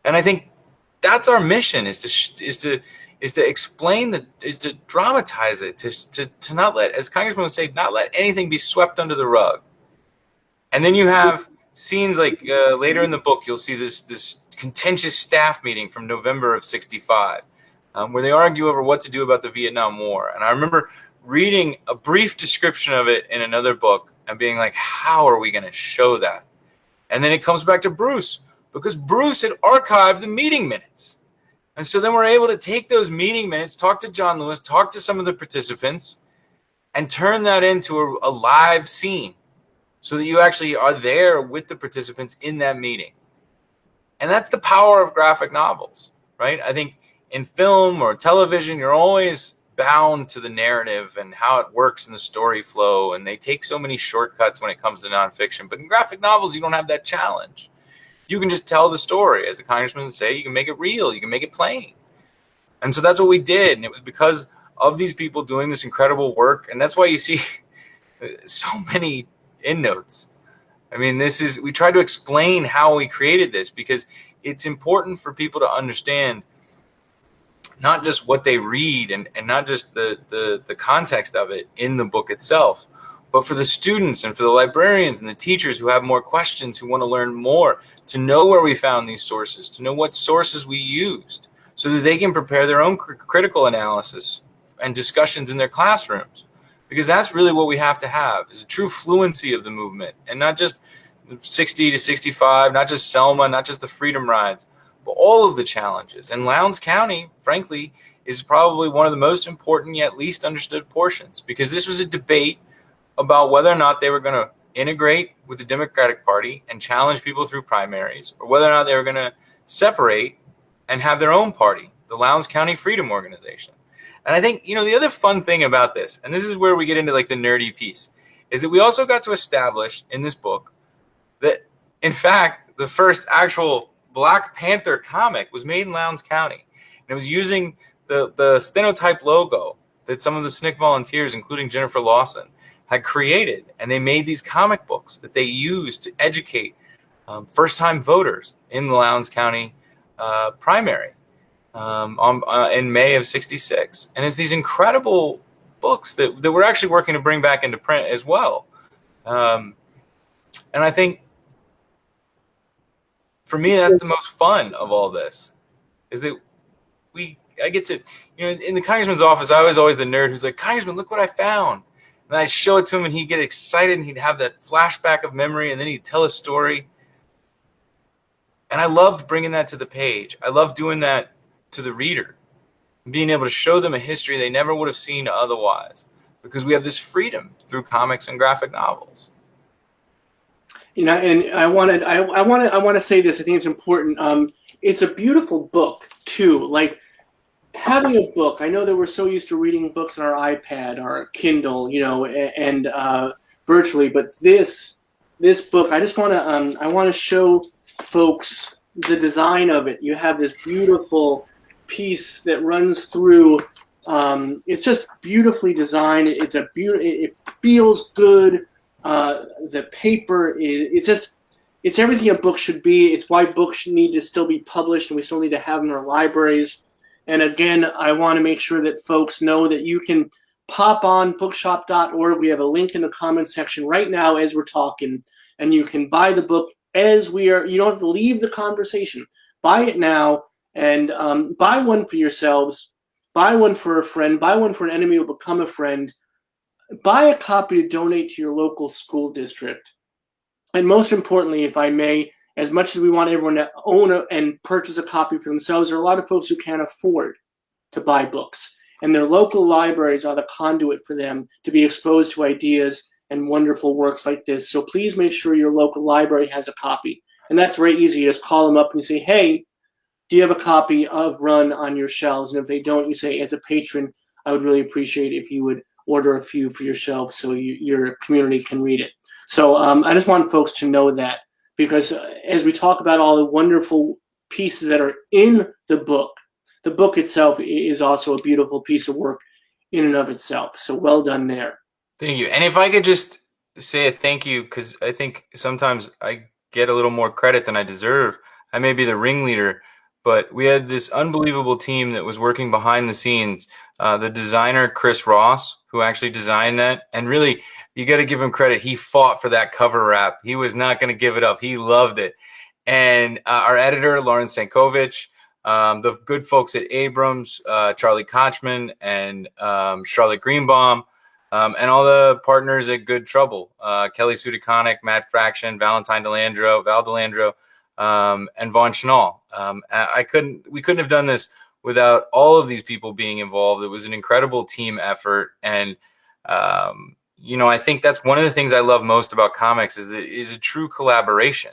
And I think that's our mission, is to explain is to dramatize it, to not let, as Congressman would say, not let anything be swept under the rug. And then you have scenes like later in the book, you'll see this contentious staff meeting from November of 65, where they argue over what to do about the Vietnam War. And I remember reading a brief description of it in another book and being like, how are we going to show that? And then it comes back to Bruce, because Bruce had archived the meeting minutes. And so then we're able to take those meeting minutes, talk to John Lewis, talk to some of the participants, and turn that into a live scene so that you actually are there with the participants in that meeting. And that's the power of graphic novels, right? I think in film or television, you're always bound to the narrative and how it works in the story flow, and they take so many shortcuts when it comes to nonfiction. But in graphic novels, you don't have that challenge. You can just tell the story. As the congressman would say, you can make it real, you can make it plain. And so that's what we did, and it was because of these people doing this incredible work, and that's why you see so many endnotes. I mean, we try to explain how we created this, because it's important for people to understand not just what they read and not just the context of it in the book itself, but for the students and for the librarians and the teachers who have more questions, who want to learn more, to know where we found these sources, to know what sources we used, so that they can prepare their own critical analysis and discussions in their classrooms. Because that's really what we have to have, is a true fluency of the movement, and not just 60 to 65, not just Selma, not just the freedom rides, but all of the challenges. And Lowndes County, frankly, is probably one of the most important yet least understood portions, because this was a debate about whether or not they were going to integrate with the Democratic Party and challenge people through primaries, or whether or not they were going to separate and have their own party, the Lowndes County Freedom Organization. And I think, the other fun thing about this, and this is where we get into like the nerdy piece, is that we also got to establish in this book that, in fact, the first actual Black Panther comic was made in Lowndes County. And it was using the stenotype logo that some of the SNCC volunteers, including Jennifer Lawson, had created. And they made these comic books that they used to educate first-time voters in the Lowndes County primary in May of '66. And it's these incredible books that we're actually working to bring back into print as well. And I think, for me, that's the most fun of all this, is that I get to, in the congressman's office, I was always the nerd who's like, Congressman, look what I found. And then I'd show it to him and he'd get excited and he'd have that flashback of memory and then he'd tell a story. And I loved bringing that to the page. I loved doing that to the reader, being able to show them a history they never would have seen otherwise, because we have this freedom through comics and graphic novels. And I want to say this. I think it's important. It's a beautiful book too. Like, having a book. I know that we're so used to reading books on our iPad or Kindle, and virtually. But this book, I just want to show folks the design of it. You have this beautiful piece that runs through. It's just beautifully designed. It feels good. The paper it's everything a book should be. It's why books need to still be published, and we still need to have them in our libraries. And again, I want to make sure that folks know that you can pop on bookshop.org. We have a link in the comments section right now as we're talking, and you can buy the book as we are. You don't have to leave the conversation. Buy it now, and buy one for yourselves. Buy one for a friend. Buy one for an enemy who will become a friend. Buy a copy to donate to your local school district. And most importantly, if I may, as much as we want everyone to own and purchase a copy for themselves, there are a lot of folks who can't afford to buy books. And their local libraries are the conduit for them to be exposed to ideas and wonderful works like this. So please make sure your local library has a copy. And that's very easy. You just call them up and you say, hey, do you have a copy of Run on your shelves? And if they don't, you say, as a patron, I would really appreciate it if you would order a few for your shelves so your community can read it. So I just want folks to know that, because as we talk about all the wonderful pieces that are in the book itself is also a beautiful piece of work in and of itself. So well done there. Thank you. And if I could just say a thank you, because I think sometimes I get a little more credit than I deserve. I may be the ringleader, but we had this unbelievable team that was working behind the scenes. The designer, Chris Ross, who actually designed that, and really, you got to give him credit. He fought for that cover wrap. He was not going to give it up. He loved it. And our editor, Lauren Stankovic, the good folks at Abrams, Charlie Kochman and Charlotte Greenbaum, and all the partners at Good Trouble, Kelly Sudikonik, Matt Fraction, Val Delandro, and Vaughn Schnall. We couldn't have done this without all of these people being involved. It was an incredible team effort. And, I think that's one of the things I love most about comics is a true collaboration.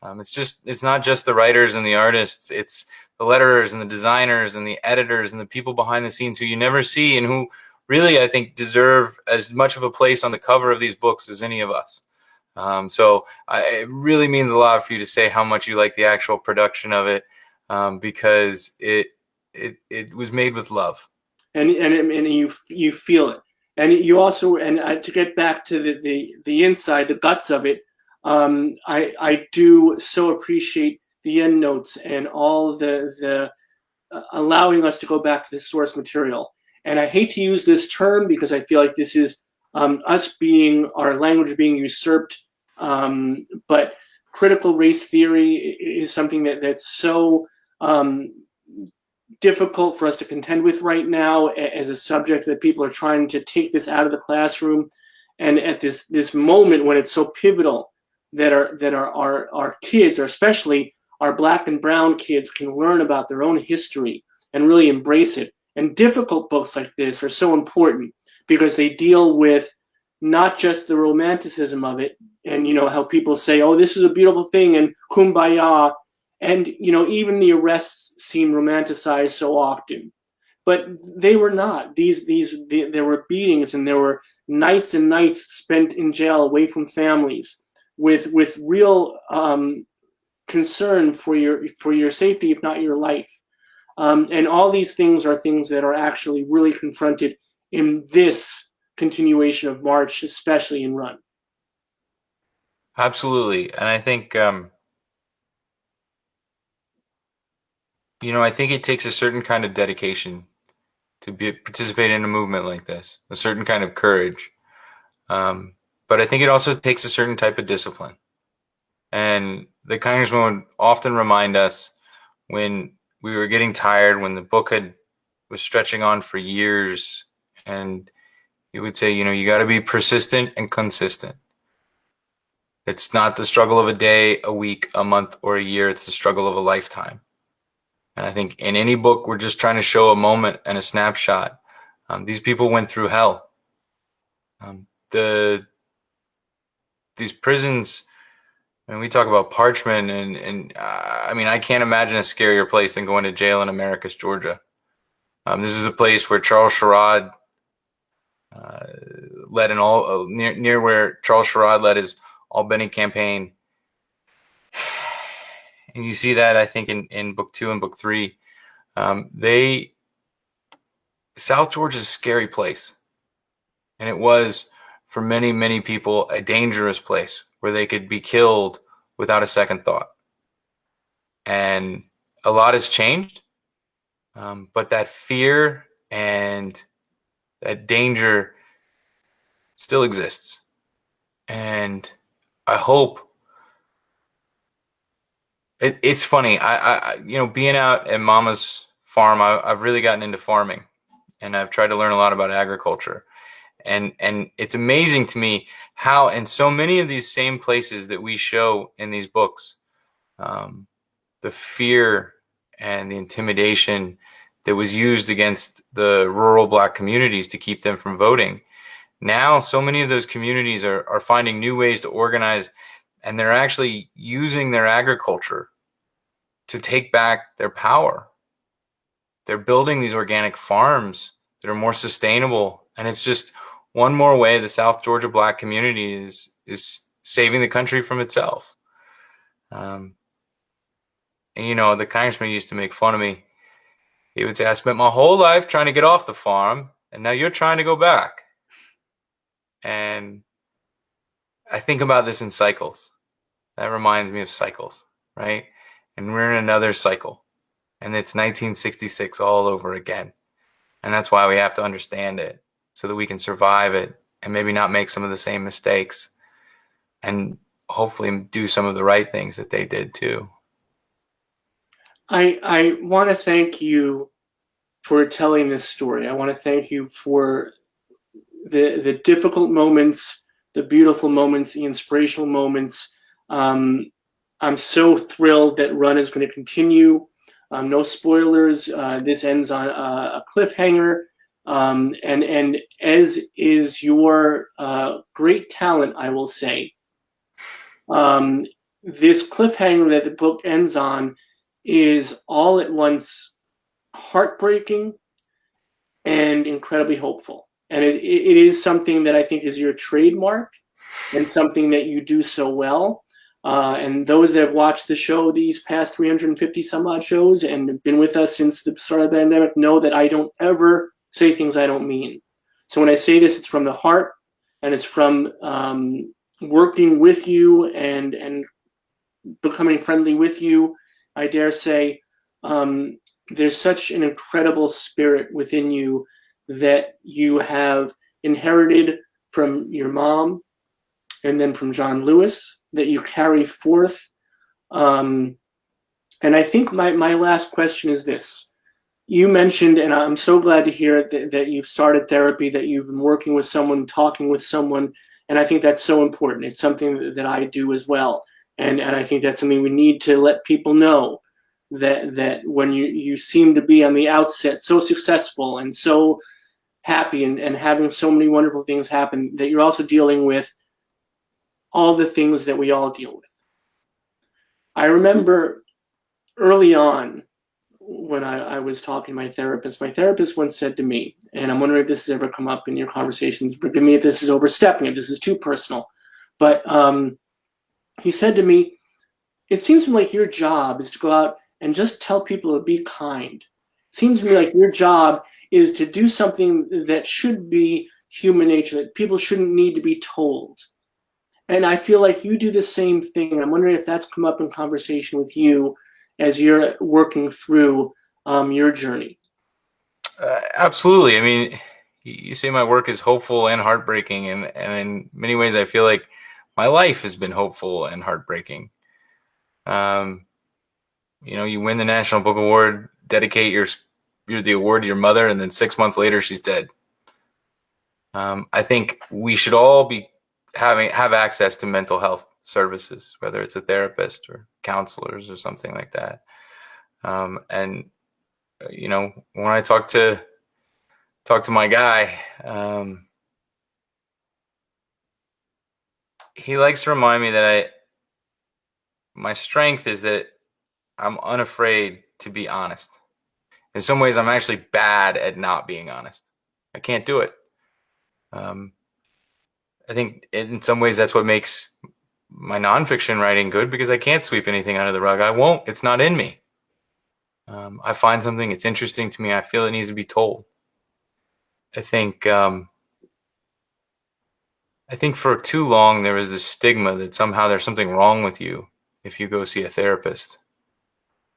It's not just the writers and the artists. It's the letterers and the designers and the editors and the people behind the scenes who you never see and who really, I think, deserve as much of a place on the cover of these books as any of us. So it really means a lot for you to say how much you like the actual production of it, because it was made with love. And you feel it. And you also, and to get back to the inside, the guts of it, I do so appreciate the end notes and all the allowing us to go back to the source material. And I hate to use this term because I feel like this is our language being usurped. But critical race theory is something that's so difficult for us to contend with right now as a subject that people are trying to take this out of the classroom. And at this moment when it's so pivotal that our kids, or especially our Black and brown kids, can learn about their own history and really embrace it. And difficult books like this are so important because they deal with not just the romanticism of it and, how people say, oh, this is a beautiful thing and kumbaya. And, even the arrests seem romanticized so often. but they were not. There were beatings, and there were nights and nights spent in jail away from families with real concern for your safety, if not your life. And all these things are things that are actually really confronted in this continuation of March, especially in Run. Absolutely. And I think, I think it takes a certain kind of dedication to participate in a movement like this, a certain kind of courage. But I think it also takes a certain type of discipline. And the congressman would often remind us when we were getting tired, when the book was stretching on for years, and he would say, you got to be persistent and consistent. It's not the struggle of a day, a week, a month, or a year. It's the struggle of a lifetime. And I think in any book, we're just trying to show a moment and a snapshot. These people went through hell. These prisons, and we talk about parchment, and I mean, I can't imagine a scarier place than going to jail in Americus, Georgia. This is a place where Charles Sherrod led near where Charles Sherrod led his Albany campaign. And you see that, I think, in book 2 and book 3. South Georgia is a scary place. And it was, for many, many people, a dangerous place where they could be killed without a second thought. And a lot has changed. But that fear and that danger still exists. And I hope it's funny. I being out at Mama's farm, I've really gotten into farming, and I've tried to learn a lot about agriculture. And it's amazing to me how, in so many of these same places that we show in these books, the fear and the intimidation that was used against the rural Black communities to keep them from voting. Now, so many of those communities are finding new ways to organize, and they're actually using their agriculture to take back their power. They're building these organic farms that are more sustainable, and it's just one more way the South Georgia Black community is saving the country from itself. And the congressman used to make fun of me. He would say, I spent my whole life trying to get off the farm, and now you're trying to go back. And I think about this in cycles. That reminds me of cycles, right? And we're in another cycle. And it's 1966 all over again. And that's why we have to understand it, so that we can survive it and maybe not make some of the same mistakes, and hopefully do some of the right things that they did too. I want to thank you for telling this story. I want to thank you for the difficult moments, the beautiful moments, the inspirational moments. I'm so thrilled that Run is going to continue. No spoilers. This ends on a cliffhanger. And as is your great talent, I will say, this cliffhanger that the book ends on is all at once heartbreaking and incredibly hopeful. And it is something that I think is your trademark and something that you do so well. And those that have watched the show, these past 350 some odd shows, and been with us since the start of the pandemic, know that I don't ever say things I don't mean. So when I say this, it's from the heart, and it's from working with you and becoming friendly with you. I dare say there's such an incredible spirit within you that you have inherited from your mom and then from John Lewis that you carry forth. And I think my last question is this. You mentioned, and I'm so glad to hear it, that you've started therapy, that you've been working with someone, talking with someone, and I think that's so important. It's something that I do as well. And I think that's something we need to let people know, that when you seem to be on the outset so successful and so happy and having so many wonderful things happen, that you're also dealing with all the things that we all deal with. I remember early on when I was talking to my therapist. My therapist once said to me, and I'm wondering if this has ever come up in your conversations, forgive me if this is overstepping, if this is too personal, but he said to me, it seems to me like your job is to go out and just tell people to be kind. It seems to me like your job is to do something that should be human nature, that people shouldn't need to be told. And I feel like you do the same thing. I'm wondering if that's come up in conversation with you as you're working through your journey. Absolutely. I mean, you say my work is hopeful and heartbreaking, and in many ways, I feel like my life has been hopeful and heartbreaking. Um, you win the National Book Award, dedicate the award to your mother, and then 6 months later, she's dead. I think we should all be have access to mental health services, whether it's a therapist or counselors or something like that. And when I talk to my guy, he likes to remind me that my strength is that I'm unafraid to be honest. In some ways, I'm actually bad at not being honest. I can't do it. I think in some ways that's what makes my nonfiction writing good, because I can't sweep anything under the rug. I won't. It's not in me. I find something, it's interesting to me, I feel it needs to be told. I think for too long there was this stigma that somehow there's something wrong with you if you go see a therapist.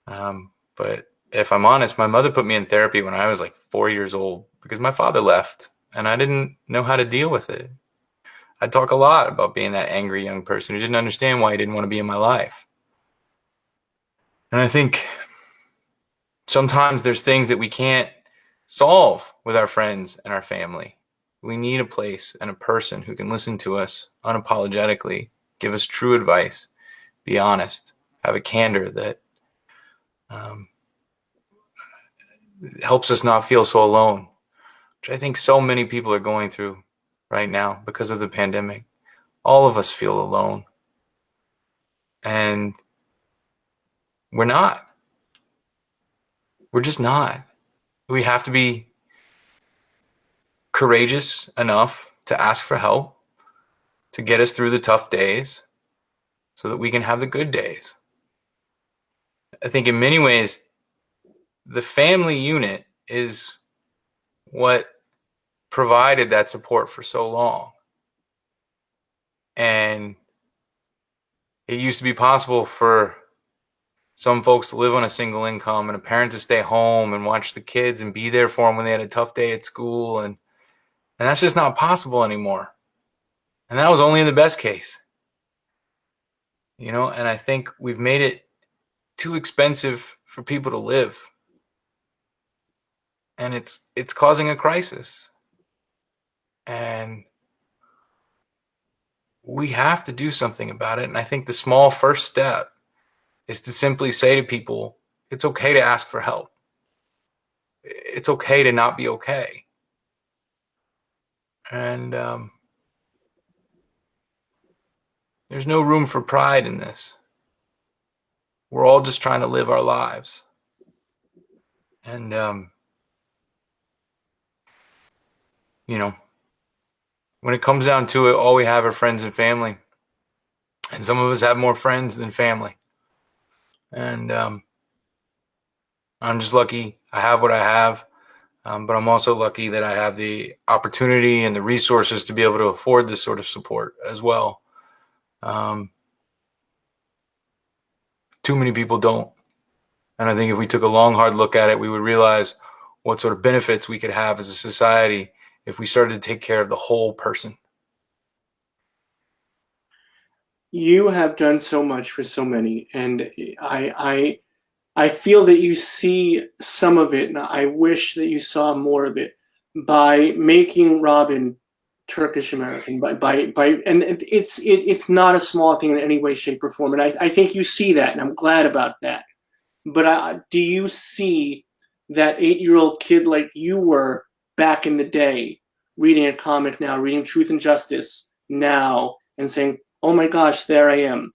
But if I'm honest, my mother put me in therapy when I was like 4 years old because my father left and I didn't know how to deal with it. I talk a lot about being that angry young person who didn't understand why he didn't want to be in my life. And I think sometimes there's things that we can't solve with our friends and our family. We need a place and a person who can listen to us unapologetically, give us true advice, be honest, have a candor that helps us not feel so alone, which I think so many people are going through right now because of the pandemic. All of us feel alone. And we're not. We're just not. We have to be courageous enough to ask for help, to get us through the tough days so that we can have the good days. I think in many ways, the family unit is what provided that support for so long. And it used to be possible for some folks to live on a single income and a parent to stay home and watch the kids and be there for them when they had a tough day at school. And that's just not possible anymore. And that was only in the best case. And I think we've made it too expensive for people to live. And it's causing a crisis. And we have to do something about it. And I think the small first step is to simply say to people, it's okay to ask for help. It's okay to not be okay. And there's no room for pride in this. We're all just trying to live our lives. And, when it comes down to it, all we have are friends and family. And some of us have more friends than family. And I'm just lucky I have what I have. But I'm also lucky that I have the opportunity and the resources to be able to afford this sort of support as well. Too many people don't. And I think if we took a long, hard look at it, we would realize what sort of benefits we could have as a society if we started to take care of the whole person. You have done so much for so many, and I feel that you see some of it, and I wish that you saw more of it by making Robin Turkish American. And it's not a small thing in any way, shape, or form. And I think you see that, and I'm glad about that. But do you see that 8-year-old kid like you were back in the day, reading a comic now, reading Truth and Justice now, and saying, oh my gosh, there I am,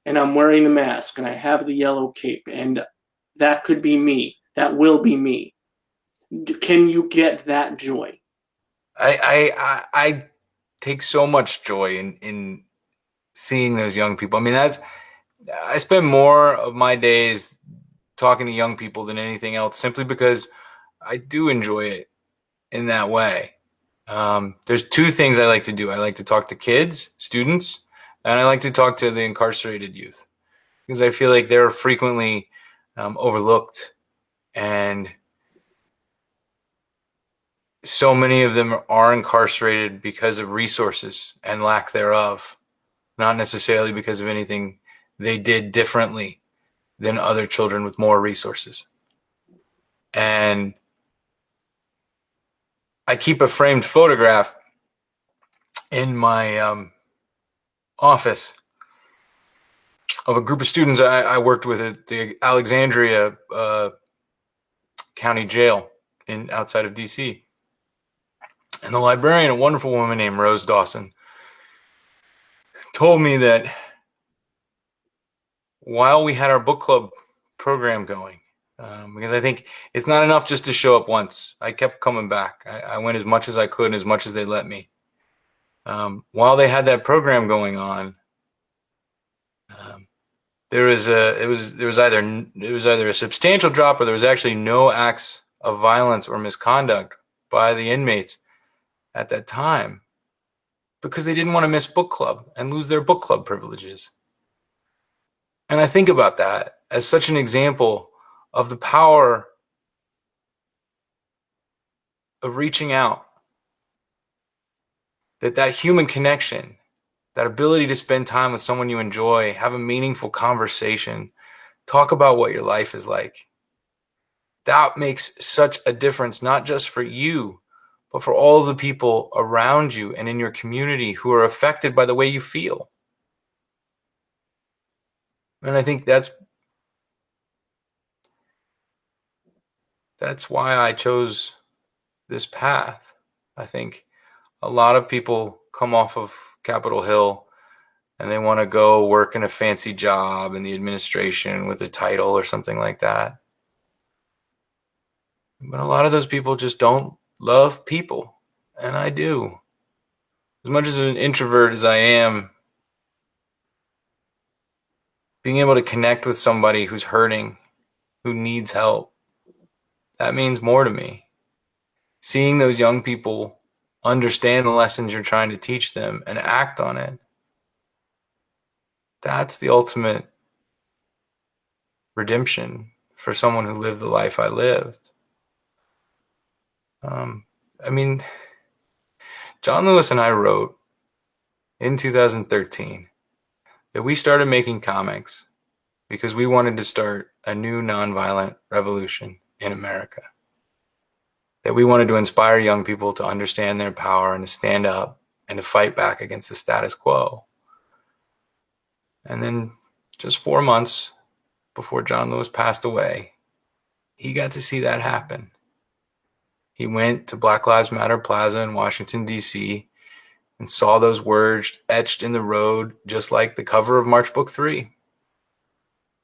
and I'm wearing the mask, and I have the yellow cape, and that could be me. that will be me. Can you get that joy? I take so much joy in seeing those young people. I mean, I spend more of my days talking to young people than anything else, simply because I do enjoy it in that way. There's two things I like to do. I like to talk to kids, students, and I like to talk to the incarcerated youth, because I feel like they're frequently overlooked, and so many of them are incarcerated because of resources and lack thereof, not necessarily because of anything they did differently than other children with more resources. And I keep a framed photograph in my office of a group of students I worked with at the Alexandria County Jail outside of DC. And the librarian, a wonderful woman named Rose Dawson, told me that while we had our book club program going, because I think it's not enough just to show up once. I kept coming back. I went as much as I could and as much as they let me. While they had that program going on, there was either a substantial drop, or there was actually no acts of violence or misconduct by the inmates at that time, because they didn't want to miss book club and lose their book club privileges. And I think about that as such an example of the power of reaching out, that human connection, that ability to spend time with someone you enjoy, have a meaningful conversation, talk about what your life is like. That makes such a difference, not just for you, but for all of the people around you and in your community who are affected by the way you feel. And I think that's why I chose this path. I think a lot of people come off of Capitol Hill and they want to go work in a fancy job in the administration with a title or something like that. But a lot of those people just don't love people, and I do. As much as an introvert as I am, being able to connect with somebody who's hurting, who needs help, that means more to me. Seeing those young people understand the lessons you're trying to teach them and act on it, that's the ultimate redemption for someone who lived the life I lived. I mean, John Lewis and I wrote in 2013 that we started making comics because we wanted to start a new nonviolent revolution in America. That we wanted to inspire young people to understand their power and to stand up and to fight back against the status quo. And then just 4 months before John Lewis passed away, he got to see that happen. He went to Black Lives Matter Plaza in Washington, D.C., and saw those words etched in the road, just like the cover of March Book 3.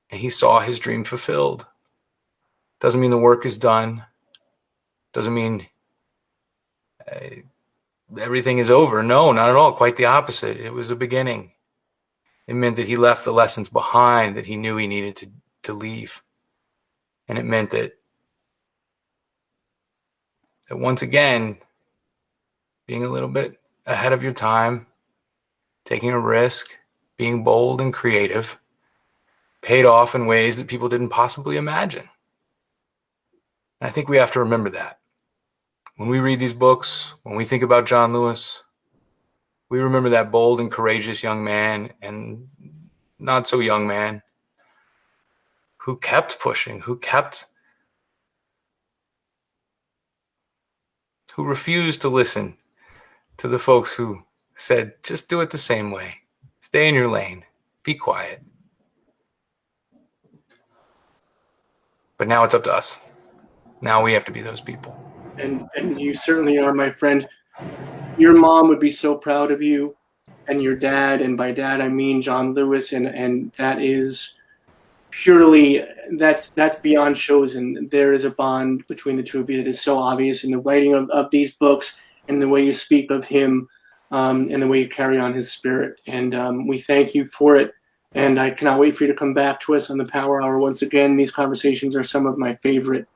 And he saw his dream fulfilled. Doesn't mean the work is done. Doesn't mean everything is over. No, not at all. Quite the opposite. It was a beginning. It meant that he left the lessons behind that he knew he needed to leave. And it meant that once again, being a little bit ahead of your time, taking a risk, being bold and creative, paid off in ways that people didn't possibly imagine. And I think we have to remember that. When we read these books, when we think about John Lewis, we remember that bold and courageous young man and not so young man who kept pushing, who refused to listen to the folks who said, just do it the same way. Stay in your lane. Be quiet. But now it's up to us. Now we have to be those people. And you certainly are, my friend. Your mom would be so proud of you, and your dad, and by dad I mean John Lewis, and that is purely that's beyond chosen. There is a bond between the two of you that is so obvious in the writing of these books and the way you speak of him, and the way you carry on his spirit. And we thank you for it. And I cannot wait for you to come back to us on the Power Hour once again. These conversations are some of my favorite.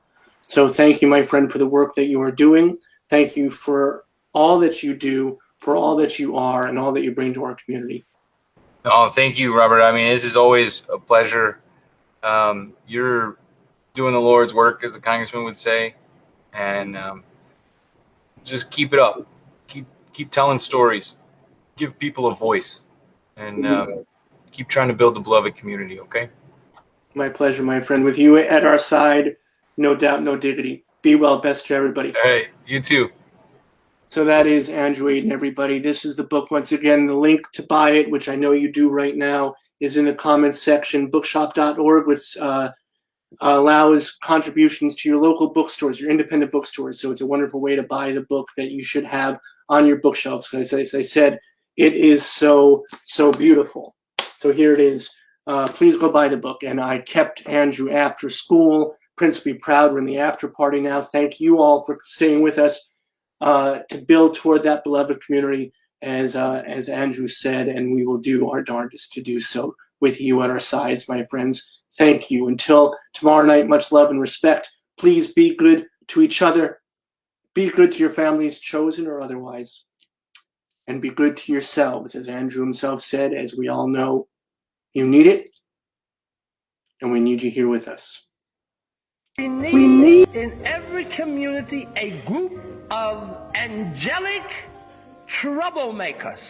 So thank you, my friend, for the work that you are doing. Thank you for all that you do, for all that you are, and all that you bring to our community. Oh, thank you, Robert. I mean, this is always a pleasure. You're doing the Lord's work, as the congressman would say, and just keep it up. Keep telling stories. Give people a voice, and keep trying to build the beloved community. Okay. My pleasure, my friend. With you at our side, no doubt, no diggity. Be well, best to everybody. All right, you too. So that is Andrew Aydin, everybody. This is the book once again. The link to buy it, which I know you do right now, is in the comments section. Bookshop.org, which allows contributions to your local bookstores, your independent bookstores. So it's a wonderful way to buy the book that you should have on your bookshelves. As I said, it is so, so beautiful. So here it is. Please go buy the book. And I kept Andrew after school. Prince be proud. We're in the after party now. Thank you all for staying with us to build toward that beloved community, as Andrew said, and we will do our darndest to do so with you at our sides, my friends. Thank you. Until tomorrow night, much love and respect. Please be good to each other. Be good to your families, chosen or otherwise. And be good to yourselves, as Andrew himself said, as we all know, you need it, and we need you here with us. We need in every community a group of angelic troublemakers.